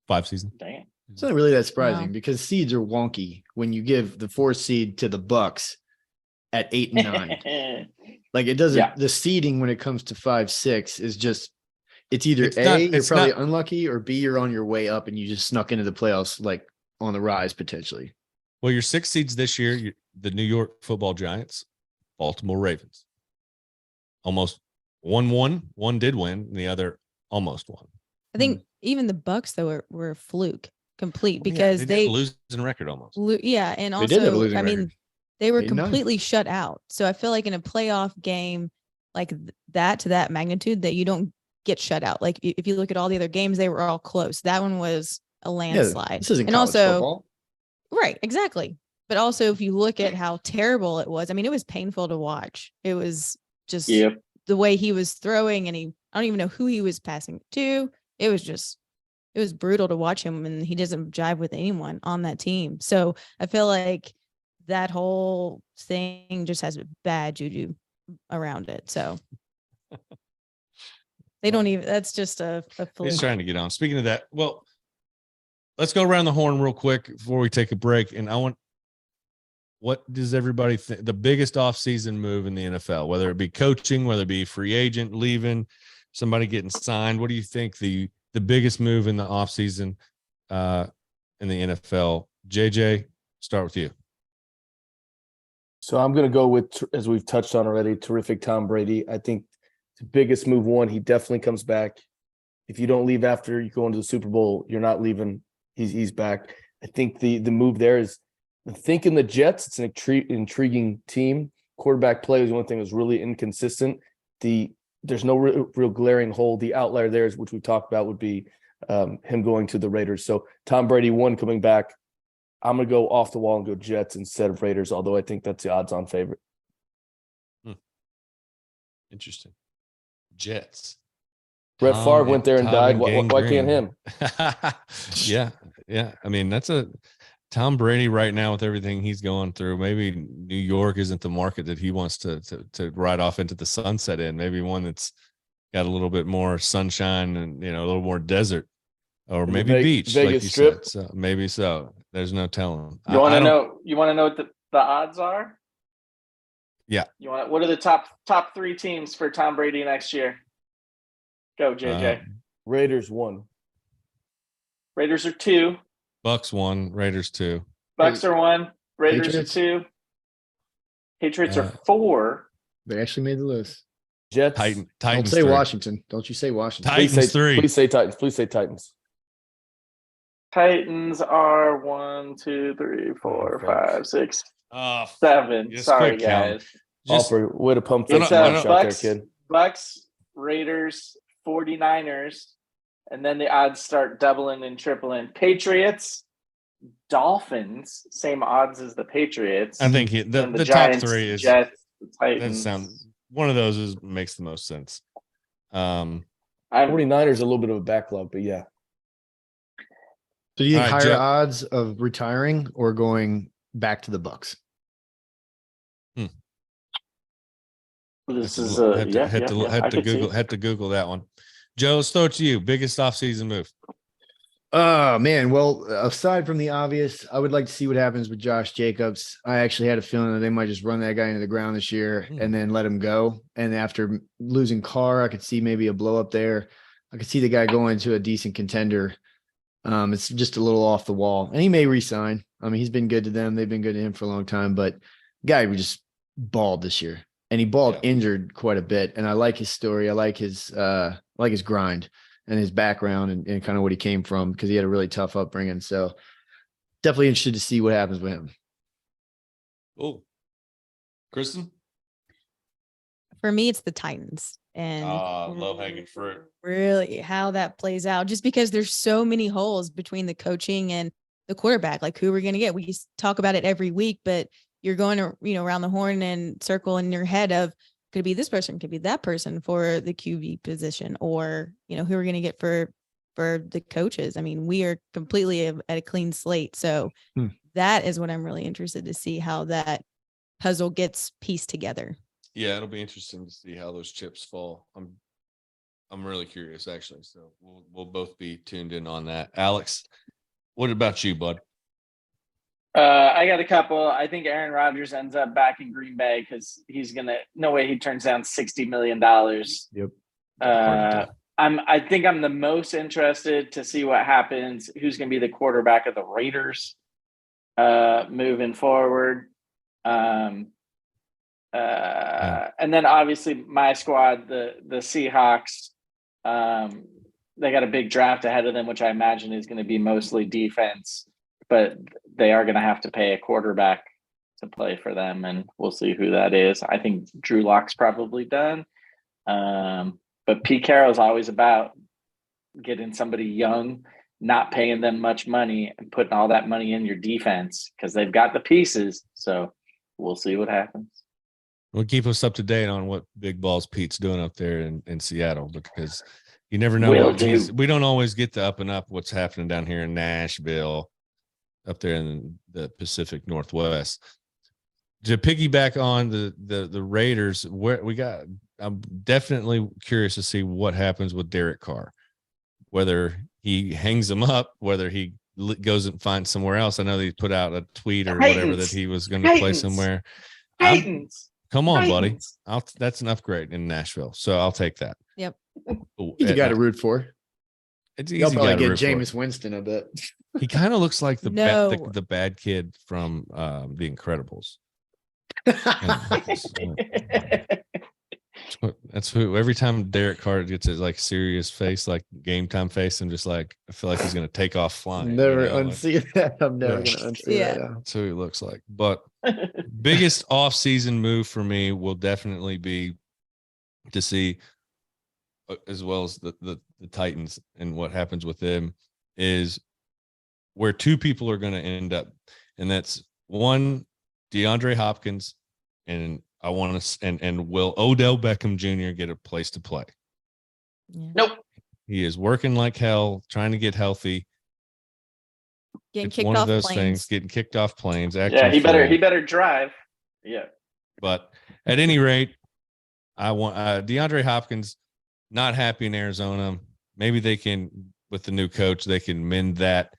5 seasons. Dang. It's not really that surprising Wow. because seeds are wonky when you give the 4 seed to the Bucks at 8 and 9. Like it doesn't. Yeah. The seeding when it comes to 5, 6 is just. It's either It's A, not- you're it's probably not- unlucky, or B, you're on your way up and you just snuck into the playoffs like on the rise potentially. Well, your 6 seeds this year, the New York Football Giants, Baltimore Ravens. Almost 1-1. One did win, and the other almost won. I think even the Bucks though were a fluke complete Well, yeah, because did they a losing record almost. yeah, and They did have a also losing I mean record. they were 8-9. completely shut out. So I feel like in a playoff game like that to that magnitude that you don't get shut out. Like if you look at all the other games, they were all close. That one was a landslide. This isn't and college also football. right, exactly. But also if you look at how terrible it was, I mean, it was painful to watch. It was just Yep. the way he was throwing, and I don't even know who he was passing to. It was brutal to watch him, and he doesn't jive with anyone on that team. So I feel like that whole thing just has bad juju around it. So they don't even, that's just a fluke. He's trying to get on. Speaking of that, well, let's go around the horn real quick before we take a break. And what does everybody think the biggest offseason move in the NFL, whether it be coaching, whether it be free agent leaving, somebody getting signed? What do you think the biggest move in the offseason in the NFL? JJ, start with you. So I'm going to go with, as we've touched on already, terrific Tom Brady. I think the biggest move, one, he definitely comes back. If you don't leave after you go into the Super Bowl, you're not leaving. He's back. I think the move there is, I think in the Jets, it's an intriguing team. Quarterback play is one thing that's really inconsistent. There's no real glaring hole. The outlier there, is which we talked about, would be him going to the Raiders. So Tom Brady, one, coming back. I'm going to go off the wall and go Jets instead of Raiders, although I think that's the odds-on favorite. Interesting. Jets. Brett Favre went there and died. Why can't him? Yeah. I mean, that's a Tom Brady right now with everything he's going through. Maybe New York isn't the market that he wants to ride off into the sunset in. Maybe one that's got a little bit more sunshine and, a little more desert, or maybe beach, Vegas like you Strip. said. So maybe so. There's no telling. You want to know? You want to know what the odds are? Yeah. What are the top 3 teams for Tom Brady next year? Go, JJ. Raiders 1. Raiders are 2. Bucks 1, Raiders 2. Bucks are 1. Raiders Patriots? are 2. Patriots are 4. They actually made the list. Jets. Don't Titans say 3. Washington. Don't you say Washington. Titans 3. Please say Titans. Please say Titans. Titans are 1, 2, 3, 4, 5, 6, Oh, 7. just Sorry, quit counting. guys. just Offer, way to pump It's fake mouth shot there, Bucks, kid. Bucks, Raiders, 49ers, and then the odds start doubling and tripling. Patriots, Dolphins, same odds as the Patriots. I think and the Giants, top 3 is Jets, the that Titans. sounds one of those makes the most sense. I'm 49ers a little bit of a backlog, but yeah. So do you think All right, higher Jeff. odds of retiring or going back to the Bucks? This Had is to- a had to- yeah, had yeah, to yeah, had I to could see Google it. had to Google that one. Joe, let's throw it to you. Biggest offseason move. Oh man. Well, aside from the obvious, I would like to see what happens with Josh Jacobs. I actually had a feeling that they might just run that guy into the ground this year and then let him go. And after losing Carr, I could see maybe a blow up there. I could see the guy going to a decent contender. It's just a little off the wall, and he may resign. I mean, he's been good to them. They've been good to him for a long time, but guy, we just balled this year, and he balled injured quite a bit. And I like his story. I like his grind and his background and kind of what he came from, because he had a really tough upbringing. So definitely interested to see what happens with him. Oh, Kristen? For me, it's the Titans. And low-hanging fruit. really how that plays out, just because there's so many holes between the coaching and the quarterback. Like, who we're going to get. We talk about it every week, but you're going to, around the horn and circle in your head of, could be this person, could be that person for the QB position, or, who we're going to get for the coaches. I mean, we are completely at a clean slate. So that is what I'm really interested to see, how that puzzle gets pieced together. Yeah, it'll be interesting to see how those chips fall. I'm really curious, actually. So we'll both be tuned in on that. Alex, what about you, bud? I got a couple. I think Aaron Rodgers ends up back in Green Bay because no way he turns down $60 million. Yep. I think I'm the most interested to see what happens, who's going to be the quarterback of the Raiders moving forward. And then obviously my squad, the Seahawks, they got a big draft ahead of them, which I imagine is going to be mostly defense, but they are going to have to pay a quarterback to play for them, and we'll see who that is. I think Drew Lock's probably done. But Pete Carroll's always about getting somebody young, not paying them much money, and putting all that money in your defense because they've got the pieces. So we'll see what happens. Well, keep us up to date on what Big Balls Pete's doing up there in Seattle, because you never know. We don't always get the up and up what's happening down here in Nashville, up there in the Pacific Northwest. To piggyback on the Raiders, I'm definitely curious to see what happens with Derek Carr, whether he hangs them up, whether he goes and finds somewhere else. I know they put out a tweet or whatever that he was going to play somewhere. Come on, buddy. That's an upgrade in Nashville, so I'll take that. Yep. You got to root for. It's easy. You'll probably get Jameis Winston a bit. He kind of looks like the bad kid from The Incredibles. That's who. Every time Derek Carr gets his like serious face, like game time face, I'm just like, I feel like he's gonna take off flying. Never unsee that. I'm never gonna unsee that. That's who he looks like. But biggest off-season move for me will definitely be to see, as well as the Titans and what happens with them, is where two people are going to end up, and that's one, DeAndre Hopkins, and I want to, and will Odell Beckham Jr. get a place to play? Yeah. Nope. He is working like hell, trying to get healthy. Getting kicked off planes. Getting kicked off planes. Yeah, he better drive. Yeah. But at any rate, I want DeAndre Hopkins, not happy in Arizona. Maybe they can, with the new coach, they can mend that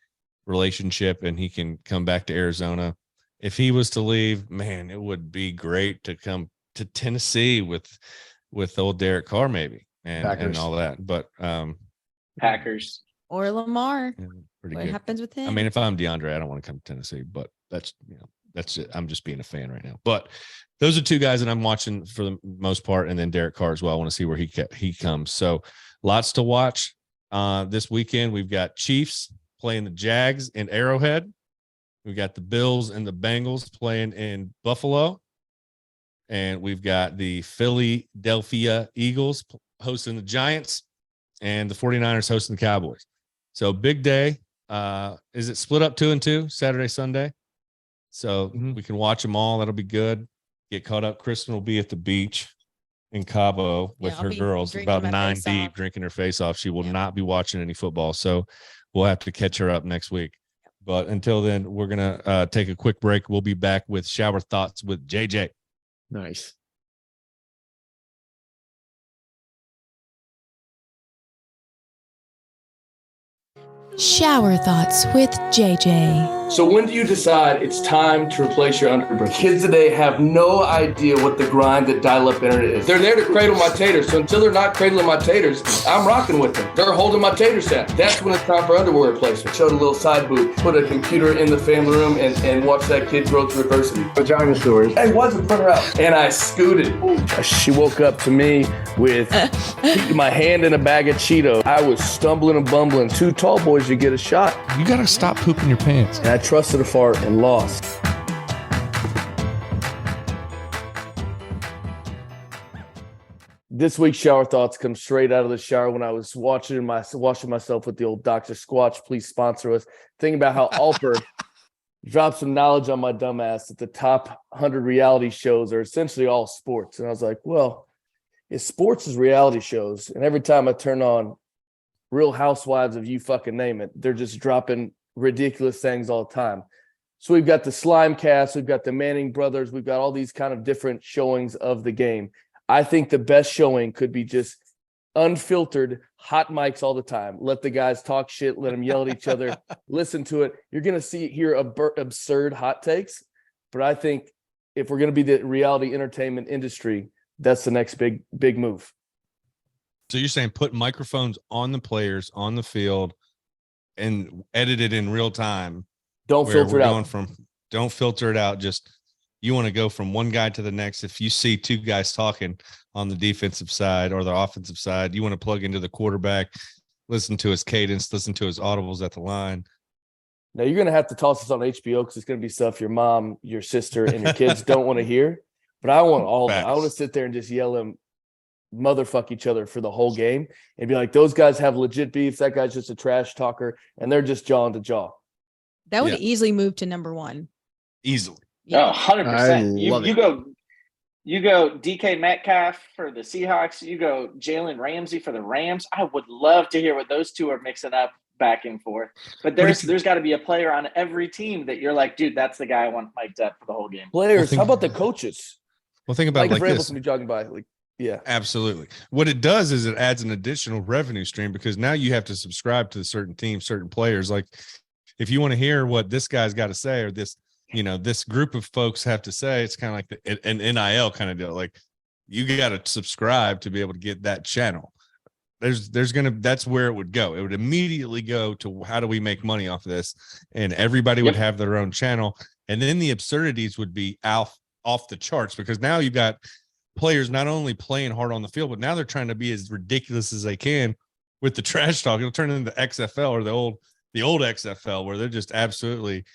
relationship and he can come back to Arizona. If he was to leave, man, it would be great to come to Tennessee with old Derek Carr, maybe, and all that. But Packers or Lamar. Yeah, what good. Happens with him? I mean, if I'm DeAndre, I don't want to come to Tennessee, but that's it. I'm just being a fan right now. But those are two guys that I'm watching for the most part, and then Derek Carr as well. I want to see where he comes. So lots to watch this weekend. We've got Chiefs playing the Jags in Arrowhead. We've got the Bills and the Bengals playing in Buffalo. And we've got the Philadelphia Eagles hosting the Giants and the 49ers hosting the Cowboys. So big day. Is it split up 2-2, Saturday, Sunday? So we can watch them all. That'll be good. Get caught up. Kristen will be at the beach in Cabo with her girls, about 9 deep, drinking her face off. She will not be watching any football. So we'll have to catch her up next week. But until then, we're going to take a quick break. We'll be back with Shower Thoughts with JJ. Nice. Shower Thoughts with JJ. So when do you decide it's time to replace your underwear? Kids today have no idea what the grind that dial-up internet is. They're there to cradle my taters. So until they're not cradling my taters, I'm rocking with them. They're holding my tater set. That's when it's time for underwear replacement. Showed a little side boob, put a computer in the family room and watch that kid grow through adversity. Vagina stories. Hey, why'd you put her out? And I scooted. She woke up to me with my hand in a bag of Cheetos. I was stumbling and bumbling. Two tall boys, you get a shot. You got to stop pooping your pants. And I trusted a fart and lost. This week's shower thoughts come straight out of the shower when I was washing myself with the old Dr. Squatch. Please sponsor us. Thinking about how Alper dropped some knowledge on my dumb ass that the top 100 reality shows are essentially all sports. And I was like, well, if sports is reality shows, and every time I turn on Real Housewives of you fucking name it, they're just dropping ridiculous things all the time. So we've got the Slime Cast, we've got the Manning Brothers, we've got all these kind of different showings of the game. I think the best showing could be just unfiltered hot mics all the time. Let the guys talk shit, let them yell at each other, listen to it. You're going to hear absurd hot takes, but I think if we're going to be the reality entertainment industry, that's the next big move. So you're saying put microphones on the players on the field and edit it in real time. Don't filter it out. Don't filter it out. Just you want to go from one guy to the next. If you see two guys talking on the defensive side or the offensive side, you want to plug into the quarterback, listen to his cadence, listen to his audibles at the line. Now you're going to have to toss this on HBO because it's going to be stuff your mom, your sister, and your kids don't want to hear. But I want all of them. I want to sit there and just yell them, motherfuck each other for the whole game and be like, those guys have legit beefs. That guy's just a trash talker, and they're just jaw to jaw. That would easily move to number one. Easily. Oh, 100%. You go DK Metcalf for the Seahawks. You go Jalen Ramsey for the Rams. I would love to hear what those two are mixing up back and forth. But there's got to be a player on every team that you're like, dude, that's the guy I want mic'd up for the whole game. Players. How about the coaches? Well, think about like this. Will be jogging by. Like, yeah, absolutely. What it does is it adds an additional revenue stream because now you have to subscribe to the certain teams, certain players. Like if you want to hear what this guy's got to say or this, this group of folks have to say, it's kind of like an NIL kind of deal. Like you got to subscribe to be able to get that channel. That's where it would go. It would immediately go to how do we make money off of this? And everybody would have their own channel. And then the absurdities would be off the charts because now you've got players not only playing hard on the field, but now they're trying to be as ridiculous as they can with the trash talk. It'll turn into the XFL or the old XFL where they're just absolutely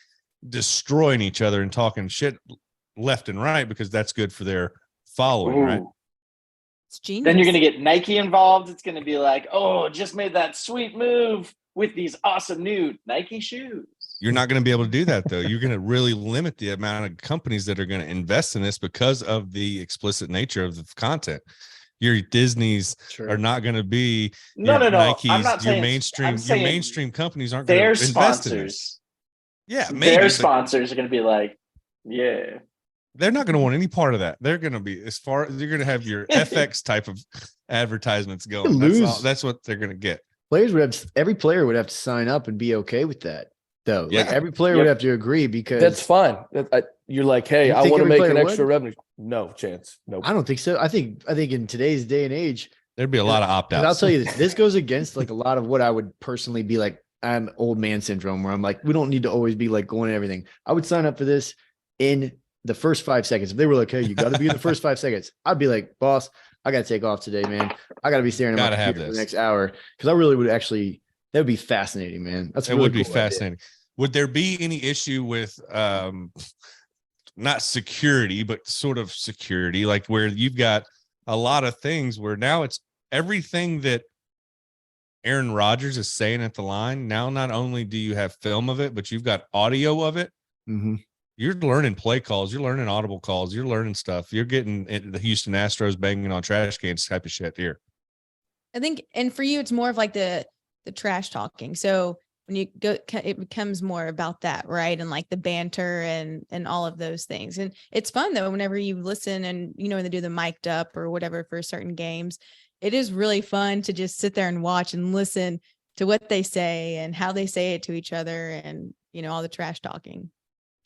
destroying each other and talking shit left and right because that's good for their following, right? It's genius. Then you're going to get Nike involved. It's going to be like, oh, just made that sweet move with these awesome new Nike shoes. You're not going to be able to do that, though. You're going to really limit the amount of companies that are going to invest in this because of the explicit nature of the content. Your Disneys are not going to be Nikes. Your mainstream companies aren't going to invest in this. Yeah, maybe their sponsors are going to be like, yeah. They're not going to want any part of that. They're going to be you're going to have your FX type of advertisements going. That's what they're going to get. Every player would have to sign up and be okay with that, though. Yeah. Like every player would have to agree because that's fine. You're like, hey, I want to make an extra revenue. No chance. No, I don't think so. I think in today's day and age, there'd be a lot of opt-outs. I'll tell you this goes against like a lot of what I would personally be like. I'm old man syndrome where I'm like, we don't need to always be like going at everything. I would sign up for this in the first 5 seconds. If they were like, hey, you got to be in the first 5 seconds, I'd be like, boss, I got to take off today, man. I got to be staring at my computer for the next hour. Cause I really would that would be fascinating, man. It would be fascinating. Idea. Would there be any issue with, not security, but sort of security, like where you've got a lot of things where now it's everything that Aaron Rodgers is saying at the line. Now, not only do you have film of it, but you've got audio of it. Mm-hmm. You're learning play calls. You're learning audible calls. You're learning stuff. You're getting the Houston Astros banging on trash cans type of shit here. I think, and for you, it's more of like the trash talking. So when you go, it becomes more about that, right? And like the banter and all of those things. And it's fun though, whenever you listen and, when they do the mic'd up or whatever for certain games, it is really fun to just sit there and watch and listen to what they say and how they say it to each other and, all the trash talking.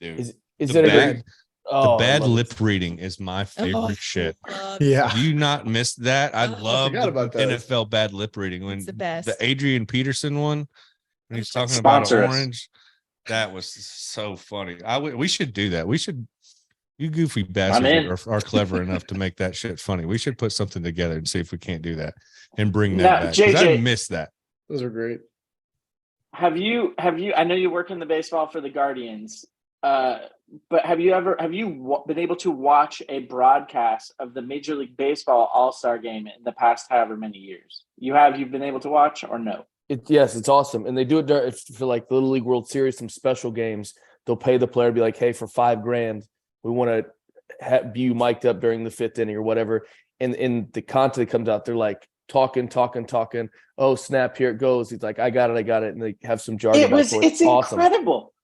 Dude, the bad lip reading is my favorite shit. Yeah. Do you not miss that? I love NFL bad lip reading. When it's the best. The Adrian Peterson one, when he's talking about orange, that was so funny. We should do that. You goofy bastards are clever enough to make that shit funny. We should put something together and see if we can't do that and bring that back. JJ, I miss that. Those are great. Have you, I know you work in the baseball for the Guardians. but have you been able to watch a broadcast of the Major League Baseball All-Star Game in the past however many years? You've been able to watch or no? Yes, it's awesome. And they do it for like the Little League World Series, some special games. They'll pay the player, be like, hey, for $5,000, we want to be you mic'd up during the 5th inning or whatever. And in the content that comes out, they're like talking. Oh, snap, here it goes. He's like, I got it. And they have some jargon. It's awesome. Incredible.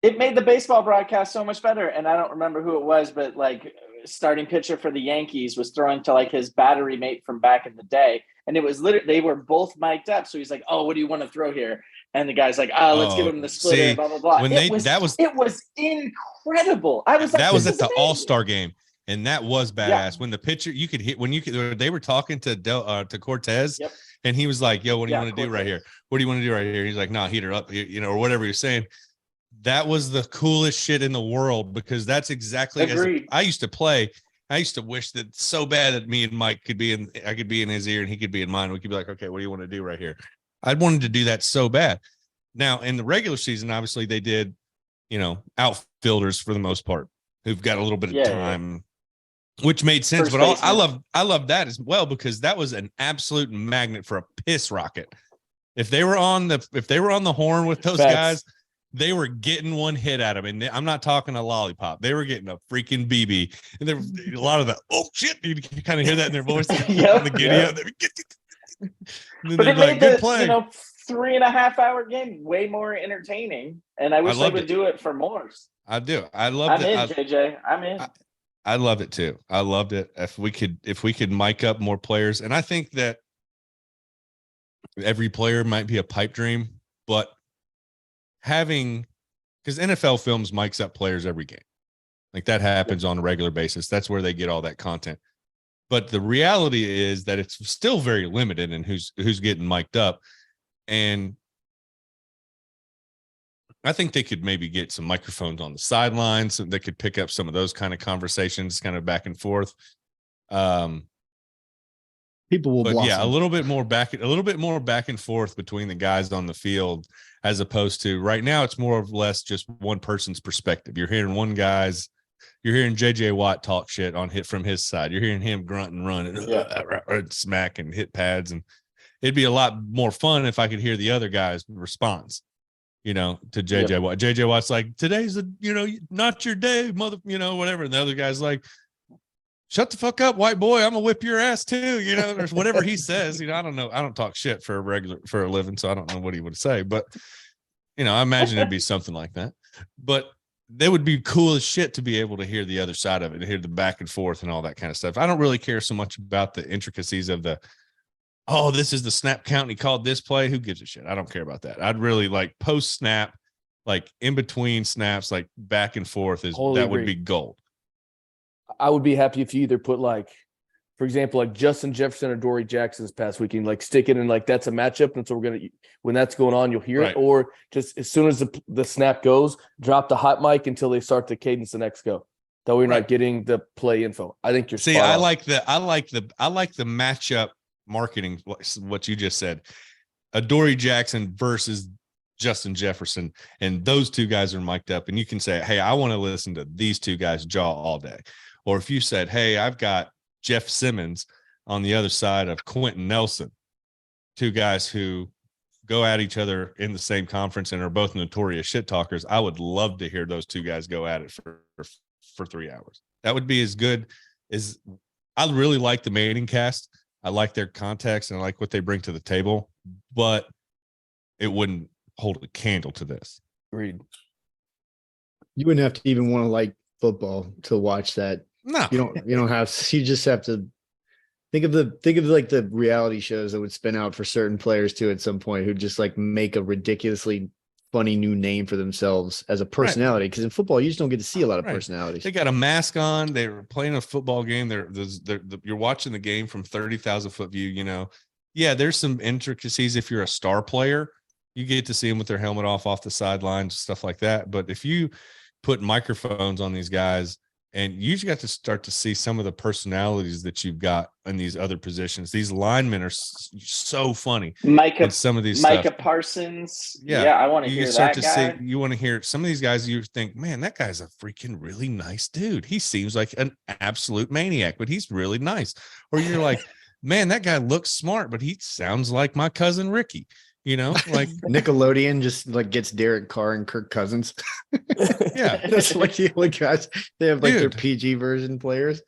It made the baseball broadcast so much better. And I don't remember who it was, but like starting pitcher for the Yankees was throwing to like his battery mate from back in the day. And it was literally, they were both mic'd up. So he's like, oh, what do you want to throw here? And the guy's like, let's give him the splitter, blah, blah, blah. It was incredible. I was like, that was at the All-Star game. And that was badass. Yeah. When the pitcher, they were talking to Cortez, yep. And he was like, yo, what do you want to do right here? What do you want to do right here? He's like, nah, heat her up, or whatever you're saying. That was the coolest shit in the world, because that's exactly as I used to play. I used to wish that so bad that me and Mike I could be in his ear and he could be in mine. We could be like, okay, what do you want to do right here? I wanted to do that so bad. Now in the regular season, obviously they did, outfielders for the most part who've got a little bit of time, which made sense. But I love that as well, because that was an absolute magnet for a piss rocket. If they were on the horn with those guys, they were getting one hit at them. And I'm not talking a lollipop. They were getting a freaking BB. And there was a lot of the, oh shit, you can kind of hear that in their voice. Yep, the giddy up. But it made the 3.5 hour game way more entertaining. And I wish they would do it for more. I do. I love it. I'm in, JJ. I'm in. I love it too. I loved it. If we could mic up more players. And I think that every player might be a pipe dream, but because NFL films mics up players every game. Like that happens on a regular basis. That's where they get all that content. But the reality is that it's still very limited in who's getting mic'd up. And I think they could maybe get some microphones on the sidelines so they could pick up some of those kind of conversations kind of back and forth. People will blossom. Yeah, a little bit more back and forth between the guys on the field, as opposed to right now it's more or less just one person's perspective. You're hearing you're hearing JJ Watt talk shit from his side. You're hearing him grunt and run and smack and hit pads, and it'd be a lot more fun if I could hear the other guy's response, to JJ Watt. JJ Watt's like, today's not your day, mother, whatever. And the other guy's like, shut the fuck up, white boy. I'm gonna whip your ass too, or whatever he says. I don't know. I don't talk shit for a living, so I don't know what he would say. But I imagine it'd be something like that. But they would be cool as shit to be able to hear the other side of it, to hear the back and forth and all that kind of stuff. I don't really care so much about the intricacies of this is the snap count and he called this play. Who gives a shit? I don't care about that. I'd really like post snap, like in between snaps, like back and forth would be gold. I would be happy if you either put for example, like Justin Jefferson or Dory Jackson this past weekend, like stick it in that's a matchup. And so when that's going on, you'll hear it. Or just as soon as the snap goes, drop the hot mic until they start the cadence the next go. That way you're not getting the play info. I think you're spot on. I like the matchup marketing, what you just said. A Dory Jackson versus Justin Jefferson, and those two guys are mic'd up, and you can say, hey, I want to listen to these two guys jaw all day. Or if you said, hey, I've got Jeff Simmons on the other side of Quentin Nelson, two guys who go at each other in the same conference and are both notorious shit talkers, I would love to hear those two guys go at it for 3 hours. That would be as good as I really like the Manning cast. I like their context and I like what they bring to the table, but it wouldn't hold a candle to this. Agreed. You wouldn't have to even want to like football to watch that. No, you just have to think of like the reality shows that would spin out for certain players too at some point, who just like make a ridiculously funny new name for themselves as a personality. Because in football, you just don't get to see a lot of personalities. They got a mask on. They're playing a football game. You're watching the game from 30,000 foot view. There's some intricacies. If you're a star player, you get to see them with their helmet off the sidelines, stuff like that. But if you put microphones on these guys And you got to start to see some of the personalities that you've got in these other positions. These linemen are so funny. Micah, some of these Micah stuff. Parsons. Yeah, I want to you hear start that to guy. see. You want to hear some of these guys. You think, man, that guy's a freaking really nice dude. He seems like an absolute maniac, but he's really nice. Or you're like, man, that guy looks smart, but he sounds like my cousin Ricky. You know, like Nickelodeon just like gets Derek Carr and Kirk Cousins. Yeah, That's like the only guys they have, like their Dude. PG version players.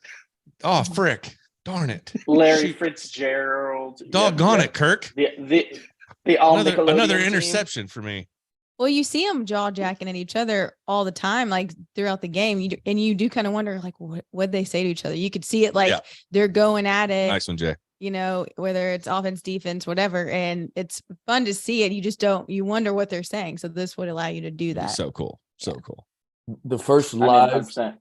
oh frick, darn it, Larry Shoot. Fitzgerald. Doggone Yep. it, Kirk. The all Another Nickelodeon interception for me. Well, you see them jaw jacking at each other all the time, like throughout the game. You do kind of wonder, like, what they say to each other. You could see it, like Yeah. they're going at it. Nice one, Jay. You know, whether it's offense, defense, whatever, and it's fun to see it. You just you wonder what they're saying. So this would allow you to do that. So cool, so cool. The first team. live 100%.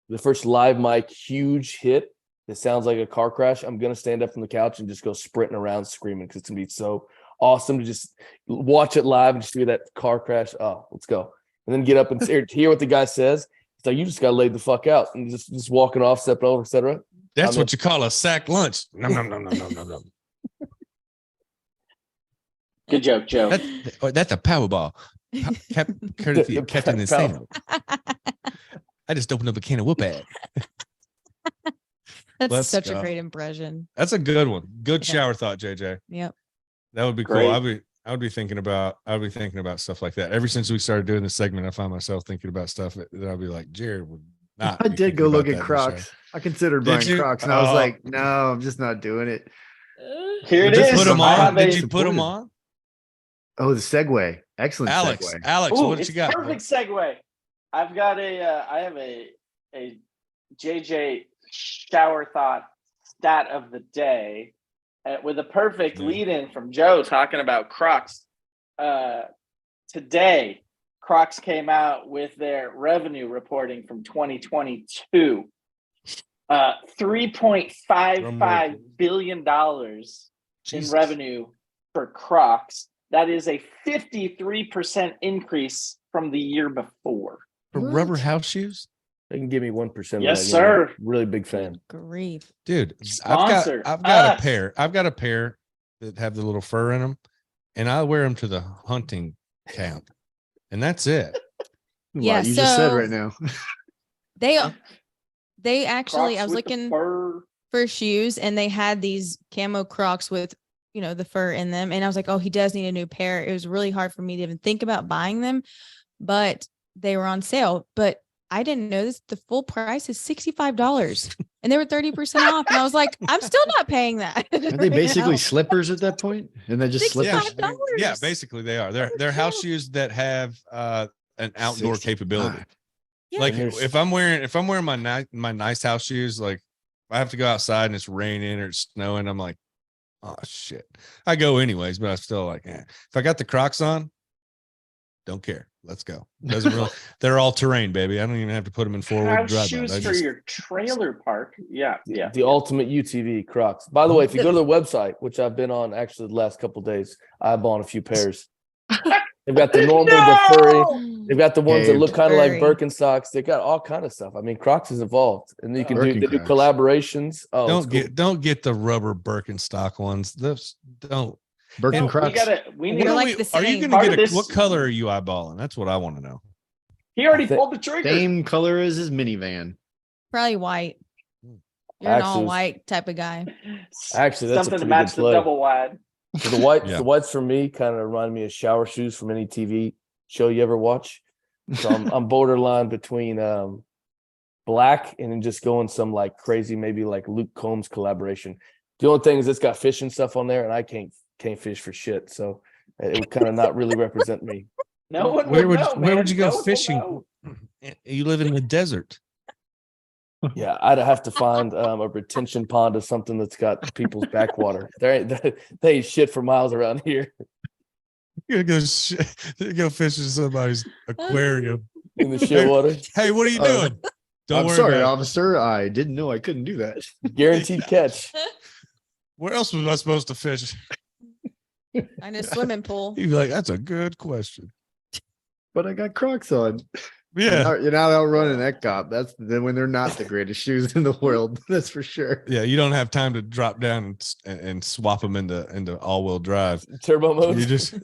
the first live mic huge hit that sounds like a car crash, I'm gonna stand up from the couch and just go sprinting around screaming because it's gonna be so awesome to just watch it live and just hear that car crash. Oh, let's go. And then get up and hear what the guy says. It's like you just gotta lay the fuck out and just walking off, stepping over, etc. That's what you call a sack lunch. Nom, nom, nom, nom, nom, nom, nom. Good joke, Joe. That's a Powerball. Courtesy of Captain Insano. I just opened up a can of whoop ass. That's Let's such go. a great impression. That's a good one. Good Yeah. shower thought, JJ. Yep. That would be Great. cool. I would be thinking about stuff like that. Ever since we started doing this segment, I find myself thinking about stuff that I'll be like, Jared would not. I be did thinking go about look that at in the Crocs. show. I considered Did buying you? Crocs, and I was Oh. like, no, I'm just not doing it. Here it Did is. you put them I on? have Did a- you put them supported. on? Oh, the Segway. Excellent Alex, Segway. Ooh, what it's you got? perfect segue. I've got I have a JJ shower thought stat of the day with a perfect Yeah. lead in from Joe talking about Crocs. Today, Crocs came out with their revenue reporting from 2022. $3.55 billion in Jesus. revenue for Crocs. That is a 53% increase from the year before. For rubber house shoes? They can give me 1%. Yes, of that, you know. sir. Really big fan. Grief. Dude, Sponsor I've got us. a pair. I've got a pair that have the little fur in them, and I wear them to the hunting camp, and that's it. Yeah, What you just said so- right now. They actually, Crocs I was with the looking fur. for shoes, and they had these camo Crocs with, the fur in them. And I was like, oh, he does need a new pair. It was really hard for me to even think about buying them, but they were on sale. But I didn't know this. The full price is $65 and they were 30% off. And I was like, I'm still not paying that. Are they basically slippers at that point? And they're just Yeah, slippers. $65. yeah, basically they are. They're house shoes that have an outdoor 65. capability. Yeah. Like Here's- if I'm wearing my nice house shoes, like if I have to go outside and it's raining or it's snowing, I'm like, oh shit. I go anyways, but I'm still like, if I got the Crocs on, don't care. Let's go. Doesn't really. They're all terrain, baby. I don't even have to put them in forward House drive. shoes for your trailer park. Yeah, yeah. The ultimate UTV Crocs. By the way, if you go to the website, which I've been on actually the last couple of days, I bought a few pairs. They've got the normal, the furry. They've got the ones that look kind of like Furry. Birkenstocks. They got all kind of stuff. I mean, Crocs is involved, and you can do they do Birkenstocks. collaborations. Oh, it's cool. Don't get the rubber Birkenstock ones. Those don't. Birken No, Crocs. we What need They're are, like we, the are you same. going Part to of get this- what color are you eyeballing? That's what I want to know. He already I think- pulled the trigger. Same color as his minivan. Probably white. You're an Actually, all white type of guy. Actually, that's a something to pretty match good the play. double wide. So the white, Yeah. the whites for me kind of remind me of shower shoes from any TV show you ever watch. So I'm borderline between black and then just going some like crazy, maybe like Luke Combs collaboration. The only thing is it's got fishing stuff on there, and I can't fish for shit. So it would kind of not really represent me. No one Where would would know, where would man. you go No one will fishing? know. You live in the desert. Yeah, I'd have to find a retention pond or something that's got people's backwater. They ain't shit for miles around here You go fish in somebody's aquarium. in the shit water. Hey, what are you doing? Don't I'm worry sorry, about it. officer. I didn't know I couldn't do that. Guaranteed catch. Where else was I supposed to fish? In a swimming pool. You'd be like, that's a good question. But I got Crocs on. Yeah. You're not outrunning that cop. That's then when they're not the greatest shoes in the world. That's for sure. Yeah, you don't have time to drop down and swap them into all-wheel drive. Turbo mode. You just,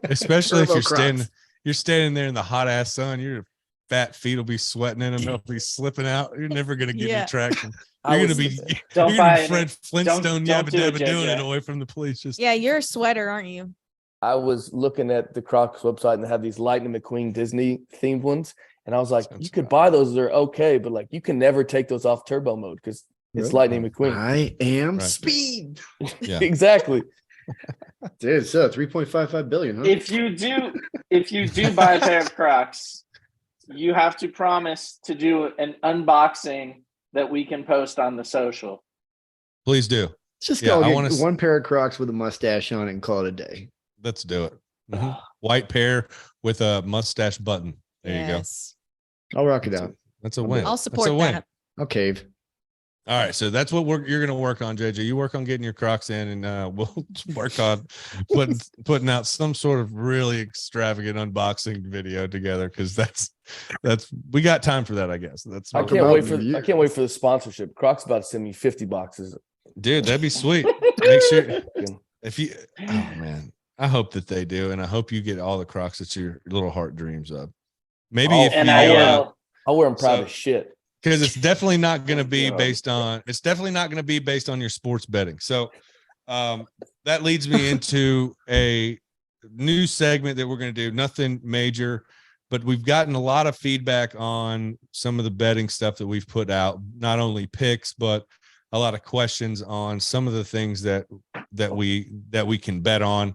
especially if Turbo you're standing there in the hot ass sun, your fat feet will be sweating in them. They'll be slipping out. You're never gonna get any traction. You're gonna be Fred Flintstone Yabba Dabba doing it away from the police. Just you're a sweater, aren't you? I was looking at the Crocs website and they have these Lightning McQueen Disney themed ones. And I was like, you could buy those. They're okay. But like, you can never take those off turbo mode because it's Lightning McQueen. I am speed. Yeah. Exactly. Dude, so 3.55 billion. Huh? If you do buy a pair of Crocs, you have to promise to do an unboxing that we can post on the social. Please do. Let's just go get one pair of Crocs with a mustache on it and call it a day. Let's do it. Mm-hmm. White pair with a mustache button. There you go. I'll rock it out. That's a win. I'll support that. I'll cave. All right, so that's what you're going to work on, JJ. You work on getting your Crocs in, and we'll work on putting out some sort of really extravagant unboxing video together because that's we got time for that, I guess. I can't wait for the sponsorship. Crocs about to send me 50 boxes. Dude, that'd be sweet. Make sure if you. Oh man, I hope that they do, and I hope you get all the Crocs that your little heart dreams of. Maybe I'll wear them proud as shit. Because it's definitely not going to be based on your sports betting. So that leads me into a new segment that we're going to do. Nothing major, but we've gotten a lot of feedback on some of the betting stuff that we've put out, not only picks, but a lot of questions on some of the things that we can bet on.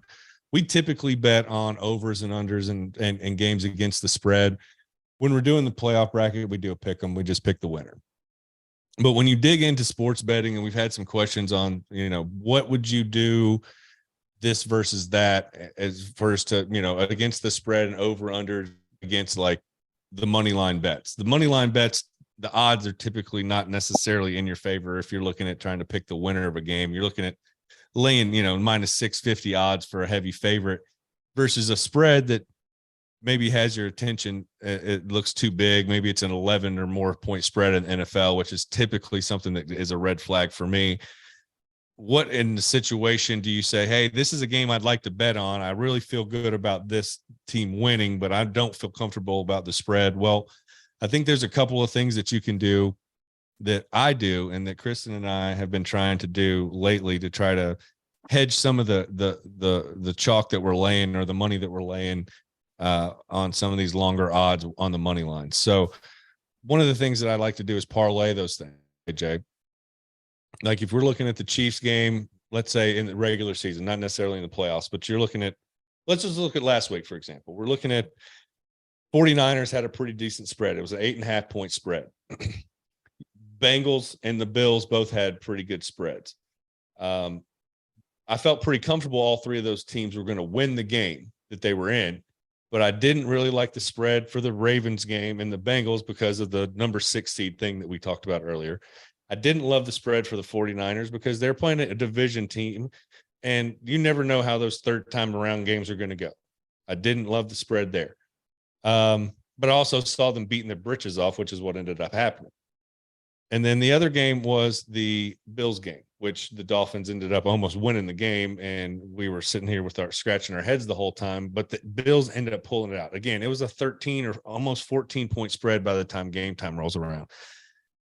We typically bet on overs and unders and games against the spread. When we're doing the playoff bracket, we do a pick 'em. We just pick the winner. But when you dig into sports betting, and we've had some questions on, what would you do this versus that as first to, against the spread and over under against like the money line bets. The money line bets, the odds are typically not necessarily in your favor if you're looking at trying to pick the winner of a game. You're looking at laying, minus 650 odds for a heavy favorite versus a spread that maybe has your attention. It looks too big. Maybe it's an 11 or more point spread in NFL, which is typically something that is a red flag for me. What in the situation do you say, hey, this is a game I'd like to bet on. I really feel good about this team winning, but I don't feel comfortable about the spread. Well, I think there's a couple of things that you can do that I do and that Kristen and I have been trying to do lately to try to hedge some of the chalk that we're laying or the money that we're laying on some of these longer odds on the money line. So one of the things that I like to do is parlay those things, AJ. Like if we're looking at the Chiefs game, let's say in the regular season, not necessarily in the playoffs, but you're looking at, let's just look at last week, for example. We're looking at 49ers had a pretty decent spread. It was an 8.5 point spread. Bengals and the Bills both had pretty good spreads. I felt pretty comfortable all three of those teams were going to win the game that they were in, but I didn't really like the spread for the Ravens game and the Bengals because of the number 6 seed thing that we talked about earlier. I didn't love the spread for the 49ers because they're playing a division team, and you never know how those third time around games are going to go. I didn't love the spread there. But I also saw them beating their britches off, which is what ended up happening. And then the other game was the Bills game, which the Dolphins ended up almost winning the game. And we were sitting here with scratching our heads the whole time, but the Bills ended up pulling it out. Again, it was a 13 or almost 14 point spread by the time game time rolls around.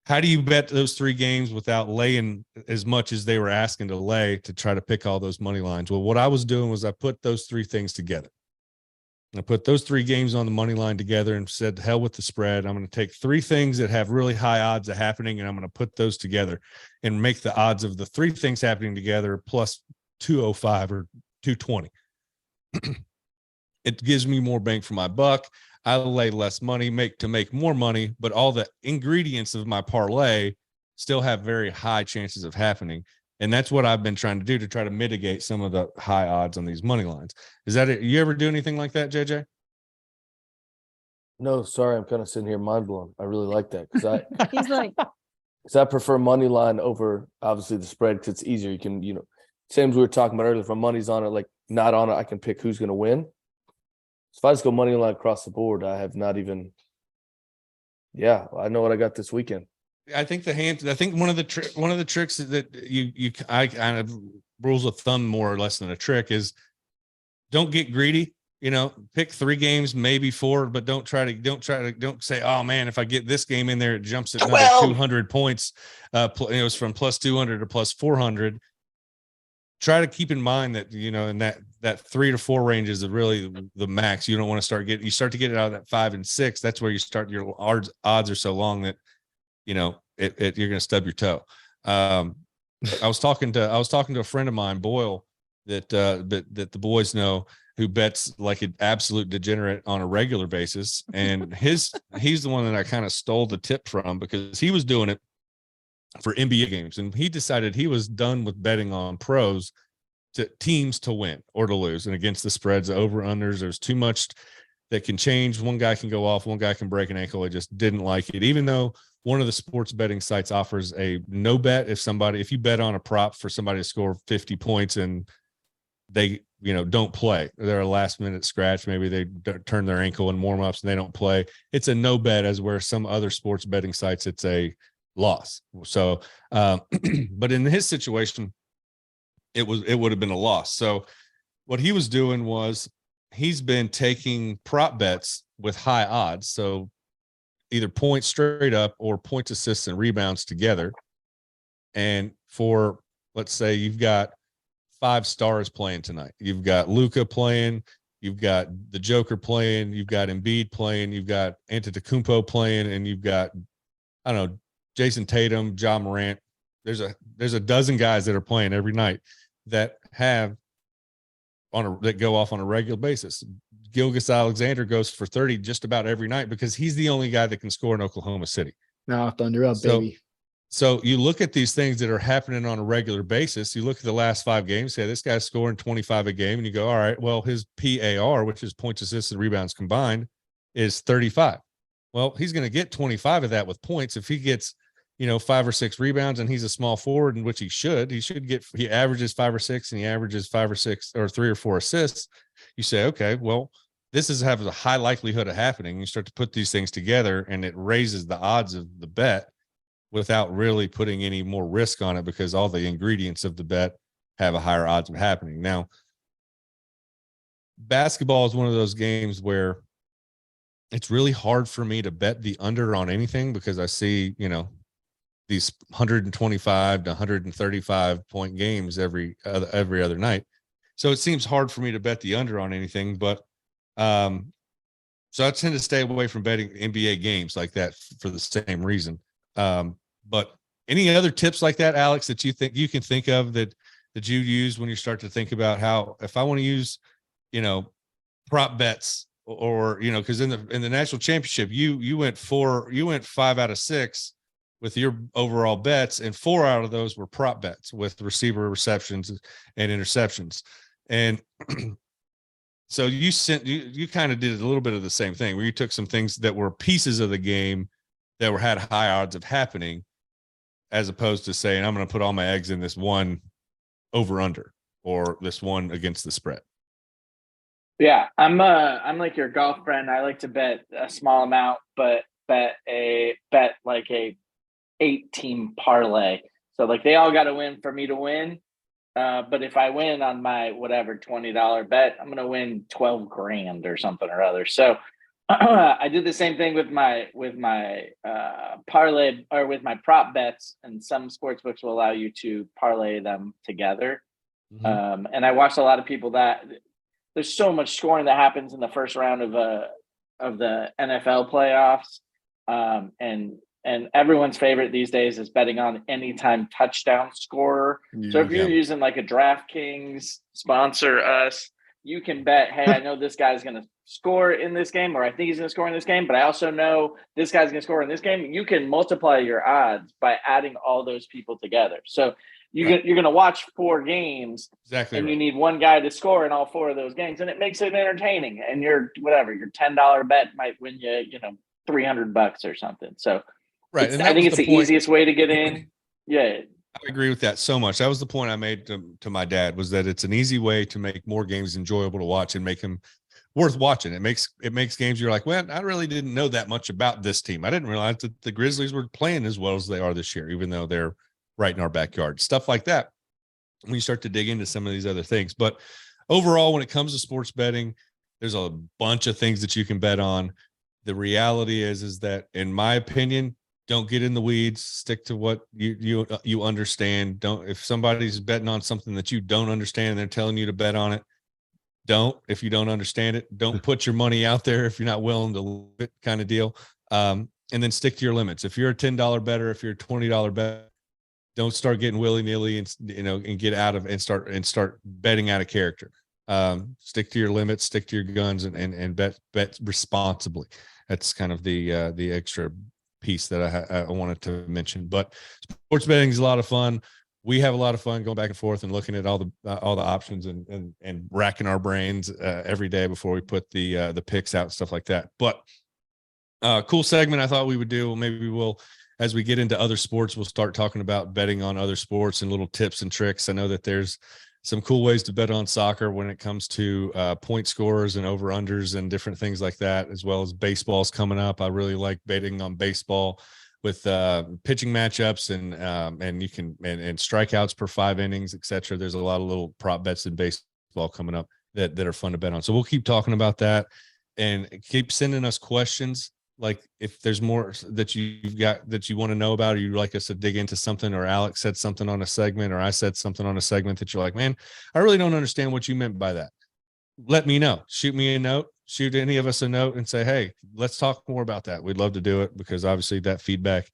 How do you bet those 3 games without laying as much as they were asking to lay to try to pick all those money lines? Well, what I was doing was I put those 3 things together. I put those 3 games on the money line together and said, to hell with the spread. I'm going to take 3 things that have really high odds of happening, and I'm going to put those together and make the odds of the 3 things happening together plus 205 or 220. It gives me more bang for my buck. I lay less money, make more money, but all the ingredients of my parlay still have very high chances of happening. And that's what I've been trying to do to try to mitigate some of the high odds on these money lines. Is that it? You ever do anything like that, JJ? No, sorry. I'm kind of sitting here mind blown. I really like that because He's like, I prefer money line over obviously the spread because it's easier. You can, same as we were talking about earlier, if my money's on it, like not on it, I can pick who's going to win. if I just go money line across the board, I have not even. Yeah, I know what I got this weekend. I think one of the tricks that I kind of rules of thumb more or less than a trick is don't get greedy. Pick 3 games, maybe 4, but don't say, oh man, if I get this game in there, it jumps at another 200 points. It was from plus 200 to plus 400. Try to keep in mind that, in that 3 to 4 range is really the max. You don't want to start to get it out of that 5 and 6. That's where you start, your odds are so long that, you're going to stub your toe. I was talking to a friend of mine, Boyle, that the boys know, who bets like an absolute degenerate on a regular basis. And he's the one that I kind of stole the tip from, because he was doing it for NBA games. And he decided he was done with betting on pros teams to win or to lose. And against the spreads, over unders, there's too much that can change. One guy can go off, one guy can break an ankle. I just didn't like it. Even though one of the sports betting sites offers a no bet, if you bet on a prop for somebody to score 50 points and they, don't play, they're a last minute scratch, maybe they turn their ankle in warm-ups and they don't play, it's a no bet, as where some other sports betting sites, it's a loss. So, but in his situation, it would have been a loss. So what he was doing was he's been taking prop bets with high odds. So either points straight up or points, assists, and rebounds together. And for, let's say you've got 5 stars playing tonight. You've got Luka playing, you've got the Joker playing, you've got Embiid playing, you've got Antetokounmpo playing, and you've got, I don't know, Jason Tatum, Ja Morant. There's a dozen guys that are playing every night that go off on a regular basis. Gilgeous-Alexander goes for 30 just about every night because he's the only guy that can score in Oklahoma City. No, thunder up, baby. So you look at these things that are happening on a regular basis. You look at the last 5 games, say this guy's scoring 25 a game, and you go, all right, well, his PAR, which is points, assists, and rebounds combined, is 35. Well, he's going to get 25 of that with points. If he gets, 5 or 6 rebounds, and he's a small forward, in which he averages 5 or 6, and he averages 5 or 6 or 3 or 4 assists. You say, okay, well, this has a high likelihood of happening. You start to put these things together, and it raises the odds of the bet without really putting any more risk on it, because all the ingredients of the bet have a higher odds of happening. Now, basketball is one of those games where it's really hard for me to bet the under on anything, because I see, these 125 to 135 point games every other night. So it seems hard for me to bet the under on anything, but so I tend to stay away from betting NBA games like that for the same reason. But any other tips like that, Alex, that you think you can think of that you use when you start to think about how, if I want to use, prop bets, or, because in the national championship, you went 5 out of 6 with your overall bets, and 4 out of those were prop bets with receiver receptions and interceptions. And so you kind of did a little bit of the same thing, where you took some things that were pieces of the game that had high odds of happening, as opposed to saying, I'm going to put all my eggs in this one over under, or this one against the spread. Yeah, I'm like your golf friend. I like to bet a small amount, but bet like a 8-team parlay. So like they all got to win for me to win. But if I win on my whatever $20 bet, I'm gonna win $12,000 or something or other. So I did the same thing with my parlay, or with my prop bets, and some sports books will allow you to parlay them together. Mm-hmm. And I watched a lot of people that there's so much scoring that happens in the first round of the NFL playoffs. And everyone's favorite these days is betting on anytime touchdown scorer. So if you're using like a DraftKings, sponsor us, you can bet, hey, I know this guy's going to score in this game, or I think he's going to score in this game, but I also know this guy's going to score in this game. You can multiply your odds by adding all those people together. So you're going to watch 4 games, exactly, and you need one guy to score in all 4 of those games, and it makes it entertaining. And your $10 bet might win you, $300 or something. So right, and I think it's the easiest way to get in. Yeah, I agree with that so much. That was the point I made to my dad, was that it's an easy way to make more games enjoyable to watch and make them worth watching. It makes games you're like, well, I really didn't know that much about this team. I didn't realize that the Grizzlies were playing as well as they are this year, even though they're right in our backyard. Stuff like that. When you start to dig into some of these other things. But overall, when it comes to sports betting, there's a bunch of things that you can bet on. The reality is that, in my opinion, don't get in the weeds. Stick to what you understand. If somebody's betting on something that you don't understand and they're telling you to bet on it, if you don't understand it, don't put your money out there if you're not willing to lose it, kind of deal. And then stick to your limits. If you're a $10 bettor, if you're a $20 bettor, don't start getting willy-nilly and get out of and start betting out of character. Stick to your limits, stick to your guns, and bet responsibly. That's kind of the extra piece that I wanted to mention. But sports betting is a lot of fun. We have a lot of fun going back and forth and looking at all the options and racking our brains every day before we put the picks out and stuff like that. But cool segment I thought we would do. Maybe we'll, as we get into other sports, we'll start talking about betting on other sports and little tips and tricks. I know that there's some cool ways to bet on soccer when it comes to point scorers and over-unders and different things like that, as well as baseball's coming up. I really like betting on baseball with pitching matchups and you can and strikeouts per 5 innings, etc. There's a lot of little prop bets in baseball coming up that are fun to bet on. So we'll keep talking about that and keep sending us questions. Like if there's more that you've got that you want to know about, or you'd like us to dig into something, or Alex said something on a segment, or I said something on a segment that you're like, man, I really don't understand what you meant by that. Let me know. Shoot me a note. Shoot any of us a note and say, hey, let's talk more about that. We'd love to do it because obviously that feedback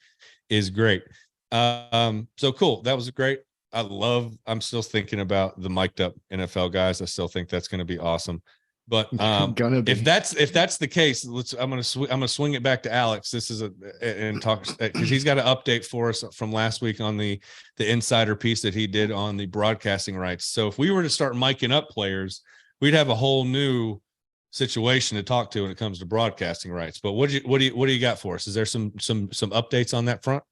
is great. So cool. That was great. I'm still thinking about the mic'd up NFL guys. I still think that's going to be awesome. But if that's the case, I'm gonna swing it back to Alex. This is and talk because he's got an update for us from last week on the insider piece that he did on the broadcasting rights. So if we were to start miking up players, we'd have a whole new situation to talk to when it comes to broadcasting rights. But what do you got for us? Is there some updates on that front?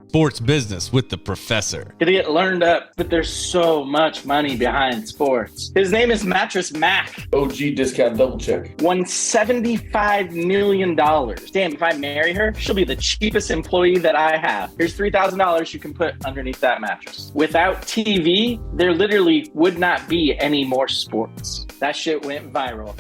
Sports business with the professor. Gonna get learned up, but there's so much money behind sports. His name is Mattress Mac. OG discount double check. Won $75 million. Damn, if I marry her, she'll be the cheapest employee that I have. Here's $3,000 you can put underneath that mattress. Without TV, there literally would not be any more sports. That shit went viral.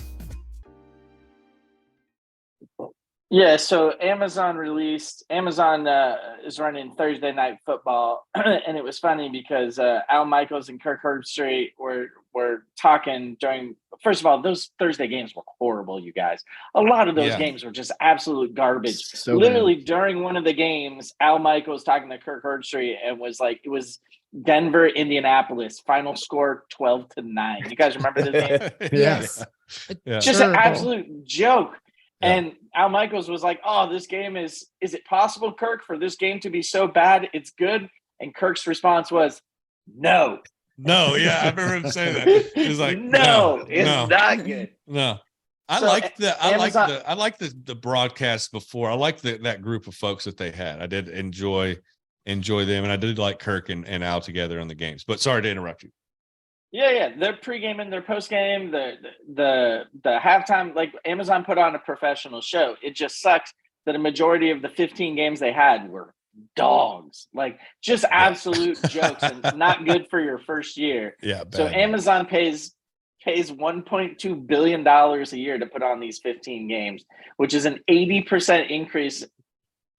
Yeah, so Amazon is running Thursday Night Football, and it was funny because Al Michaels and Kirk Herbstreit were talking during. First of all, those Thursday games were horrible, you guys. A lot of those games were just absolute garbage. So literally during one of the games, Al Michaels talking to Kirk Herbstreit and was like, it was Denver, Indianapolis, final score 12-9. You guys remember this game? Yes. Yeah. Just an absolute joke. And Al Michaels was like, oh, this game is it possible, Kirk, for this game to be so bad it's good? And Kirk's response was, no. No, yeah, I remember him saying that. He was like, no, it's not good. No. I like the broadcast before. I like that group of folks that they had. I did enjoy them, and I did like Kirk and Al together on the games. But sorry to interrupt you. Yeah. Their pregame and their postgame, the halftime, like Amazon put on a professional show. It just sucks that a majority of the 15 games they had were dogs, like just absolute jokes and not good for your first year. Yeah. So Amazon pays $1.2 billion a year to put on these 15 games, which is an 80% increase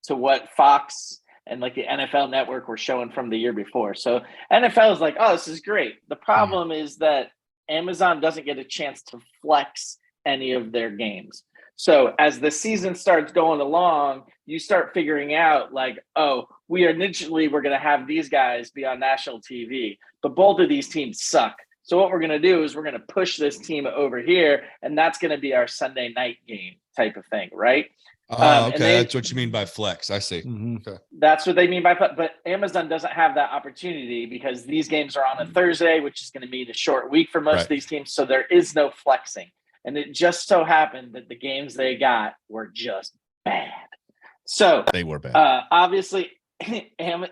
to what Fox and like the NFL Network were showing from the year before. So NFL is like, oh, this is great. The problem is that Amazon doesn't get a chance to flex any of their games. So as the season starts going along, you start figuring out like, oh, we're going to have these guys be on national TV, but both of these teams suck. So what we're going to do is we're going to push this team over here, and that's going to be our Sunday night game type of thing, right? Okay, that's what you mean by flex. I see. Mm-hmm. Okay. That's what they mean by flex. But Amazon doesn't have that opportunity because these games are on a Thursday, which is going to mean a short week for most of these teams. So there is no flexing. And it just so happened that the games they got were just bad. So they were bad. Obviously,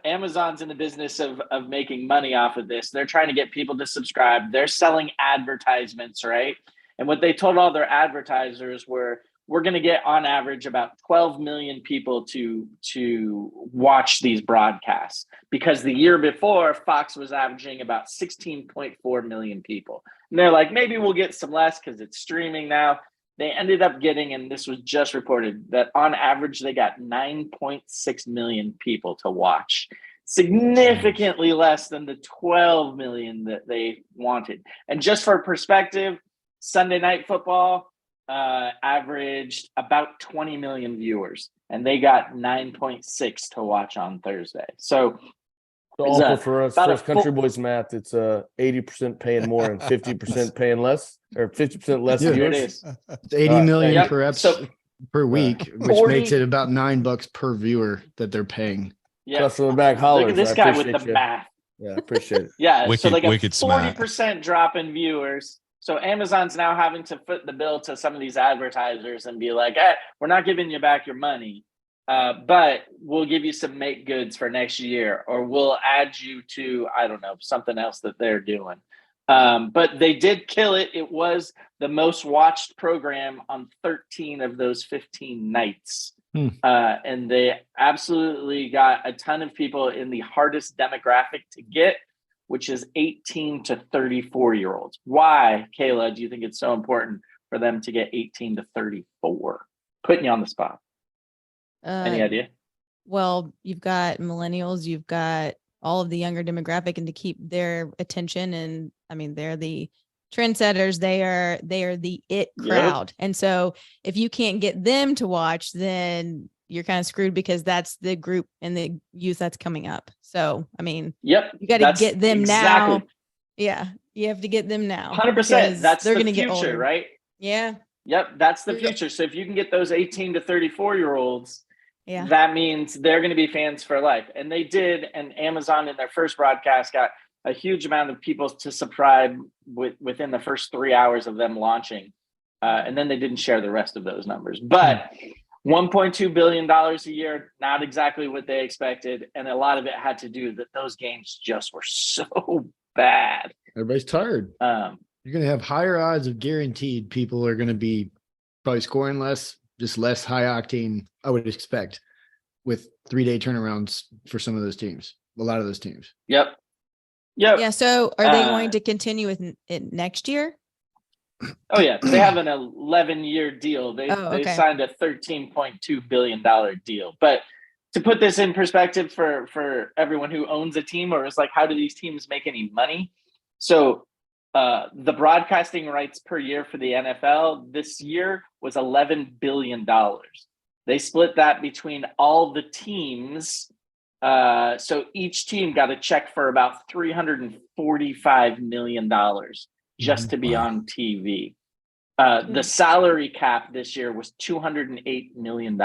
Amazon's in the business of making money off of this. They're trying to get people to subscribe. They're selling advertisements, right? And what they told all their advertisers were, we're going to get on average about 12 million people to watch these broadcasts, because the year before Fox was averaging about 16.4 million people. And they're like, maybe we'll get some less because it's streaming now. They ended up getting, and this was just reported, that on average they got 9.6 million people to watch, significantly less than the 12 million that they wanted. And just for perspective, Sunday Night Football averaged about 20 million viewers, and they got 9.6 to watch on Thursday. So awful for us. First country boys math, it's 80% paying more and 50% paying less, or 50% less viewers. It is. It's 80 million Yep. per per week, which 40 makes it about $9 per viewer that they're paying. Yeah. Plus from the back hollers. Look at this I guy with appreciate the you. math. Yeah, appreciate it. Yeah, Wicked- so like a wicked smart. 40% drop in viewers. So Amazon's now having to foot the bill to some of these advertisers and be like, hey, we're not giving you back your money, but we'll give you some make goods for next year, or we'll add you to, I don't know, something else that they're doing. But they did kill it. It was the most watched program on 13 of those 15 nights. And they absolutely got a ton of people in the hardest demographic to get, which is 18 to 34-year-olds. Why, Kayla, do you think it's so important for them to get 18 to 34? Putting you on the spot. Any idea? Well, you've got millennials, you've got all of the younger demographic, and to keep their attention. And I mean, they're the trendsetters. They are the it crowd. Yep. And so if you can't get them to watch, then you're kind of screwed, because that's the group and the youth that's coming up. So, I mean, yep, you got to get them now. Yeah. You have to get them now. 100%. That's they're the going to get future, older. right? Yeah. Yep. That's the future. So if you can get those 18 to 34-year-olds, yeah, that means they're going to be fans for life. And they did. And Amazon in their first broadcast got a huge amount of people to subscribe within the first 3 hours of them launching. And then they didn't share the rest of those numbers. But $1.2 billion a year, not exactly what they expected. And a lot of it had to do that those games just were so bad. Everybody's tired. You're going to have higher odds of guaranteed people are going to be probably scoring less, just less high octane, I would expect, with 3-day turnarounds for some of those teams, a lot of those teams. Yep. Yeah. So are they going to continue with it next year? Oh yeah, they have an 11-year deal. They signed a $13.2 billion deal. But to put this in perspective for everyone who owns a team, or is like, how do these teams make any money? So the broadcasting rights per year for the NFL this year was $11 billion. They split that between all the teams. So each team got a check for about $345 million. Just to be on TV. The salary cap this year was $208 million.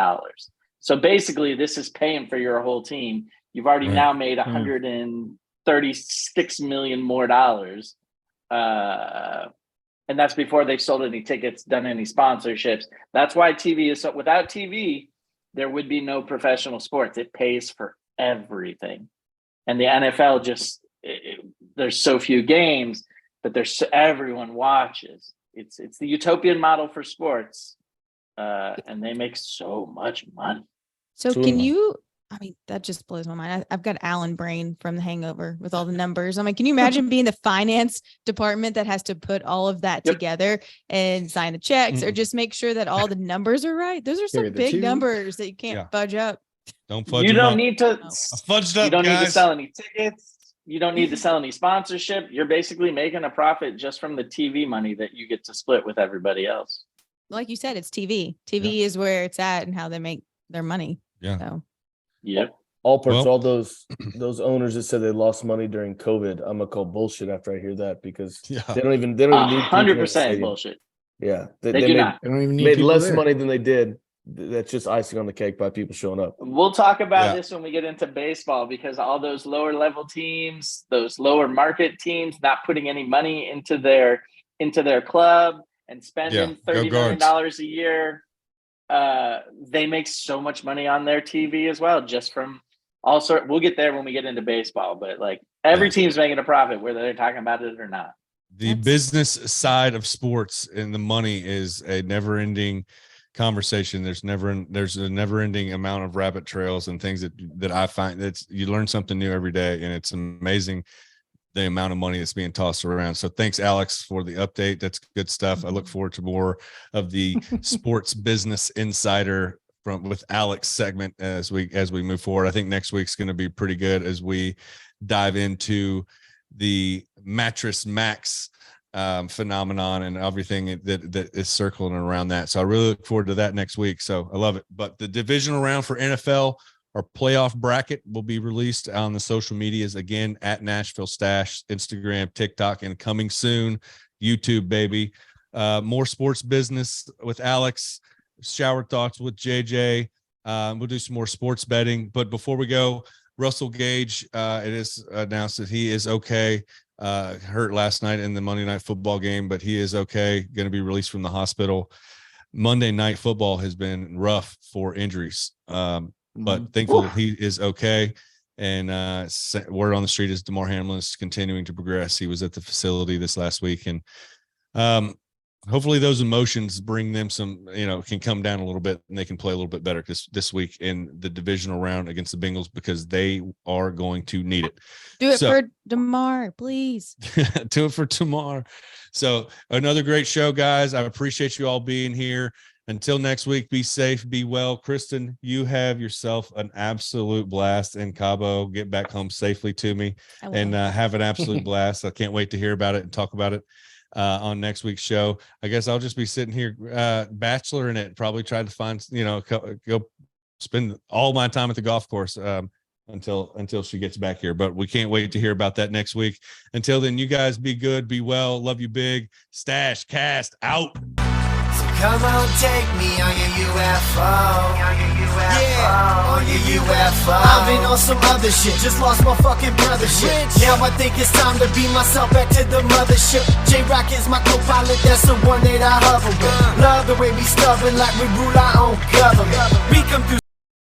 So basically, this is paying for your whole team. You've already now made $136 million more dollars. And that's before they've sold any tickets, done any sponsorships. That's why TV is so. Without TV, there would be no professional sports. It pays for everything. And the NFL there's so few games, but everyone watches. It's the utopian model for sports, and they make so much money. So can you? I mean, that just blows my mind. I've got Alan Brain from The Hangover with all the numbers. I'm like, can you imagine being the finance department that has to put all of that together and sign the checks, or just make sure that all the numbers are right? Those are some big numbers that you can't fudge up. Don't fudge. You don't need to. Fudged up, you don't guys. need to sell any tickets. You don't need to sell any sponsorship. You're basically making a profit just from the TV money that you get to split with everybody else. Like you said, it's TV. TV is where it's at and how they make their money. Yeah. So. Yep. All those owners that said they lost money during COVID, I'm gonna call bullshit after I hear that, because they don't even need 100% bullshit. Yeah, they do not. They don't even need made less there. money than they did. That's just icing on the cake by people showing up. We'll talk about this when we get into baseball, because all those lower level teams, those lower market teams, not putting any money into their club and spending $30 million a year, they make so much money on their TV as well, just from We'll get there when we get into baseball, but like every team's making a profit whether they're talking about it or not. The business side of sports and the money is a never-ending conversation. There's a never-ending amount of rabbit trails and things that I find that you learn something new every day, and it's amazing the amount of money that's being tossed around. So thanks, Alex, for the update. That's good stuff. I look forward to more of the sports business insider with Alex segment as we move forward. I think next week's going to be pretty good as we dive into the Mattress Max phenomenon and everything that is circling around that. So I really look forward to that next week. So I love it. But the divisional round for NFL, our playoff bracket, will be released on the social medias again at Nashville Stash, Instagram, TikTok, and coming soon, YouTube, baby. More sports business with Alex, shower thoughts with JJ. We'll do some more sports betting. But before we go, Russell Gage, it is announced that he is okay. Hurt last night in the Monday Night Football game, but he is okay, going to be released from the hospital. Monday Night Football has been rough for injuries, but thankfully he is okay. And word on the street is DeMar Hamlin is continuing to progress. He was at the facility this last week, and hopefully those emotions bring them some, can come down a little bit and they can play a little bit better this week in the divisional round against the Bengals, because they are going to need it. Do it for DeMar, please. Do it for DeMar. So another great show, guys. I appreciate you all being here. Until next week, be safe, be well. Kristen, you have yourself an absolute blast in Cabo. Get back home safely to me and have an absolute blast. I can't wait to hear about it and talk about it on next week's show. I guess I'll just be sitting here bachelor in it, probably try to find, go spend all my time at the golf course until she gets back here. But we can't wait to hear about that next week. Until then, you guys be good, be well. Love you big. Stash Cast out. So come on, take me on your UFO. Yeah, on your UFO. I've been on some other shit, just lost my fucking brother shit. Now I think it's time to beam myself back to the mothership. J-Rock is my co-pilot, that's the one that I hover with. Love the way we stubborn, like we rule our own government. We come through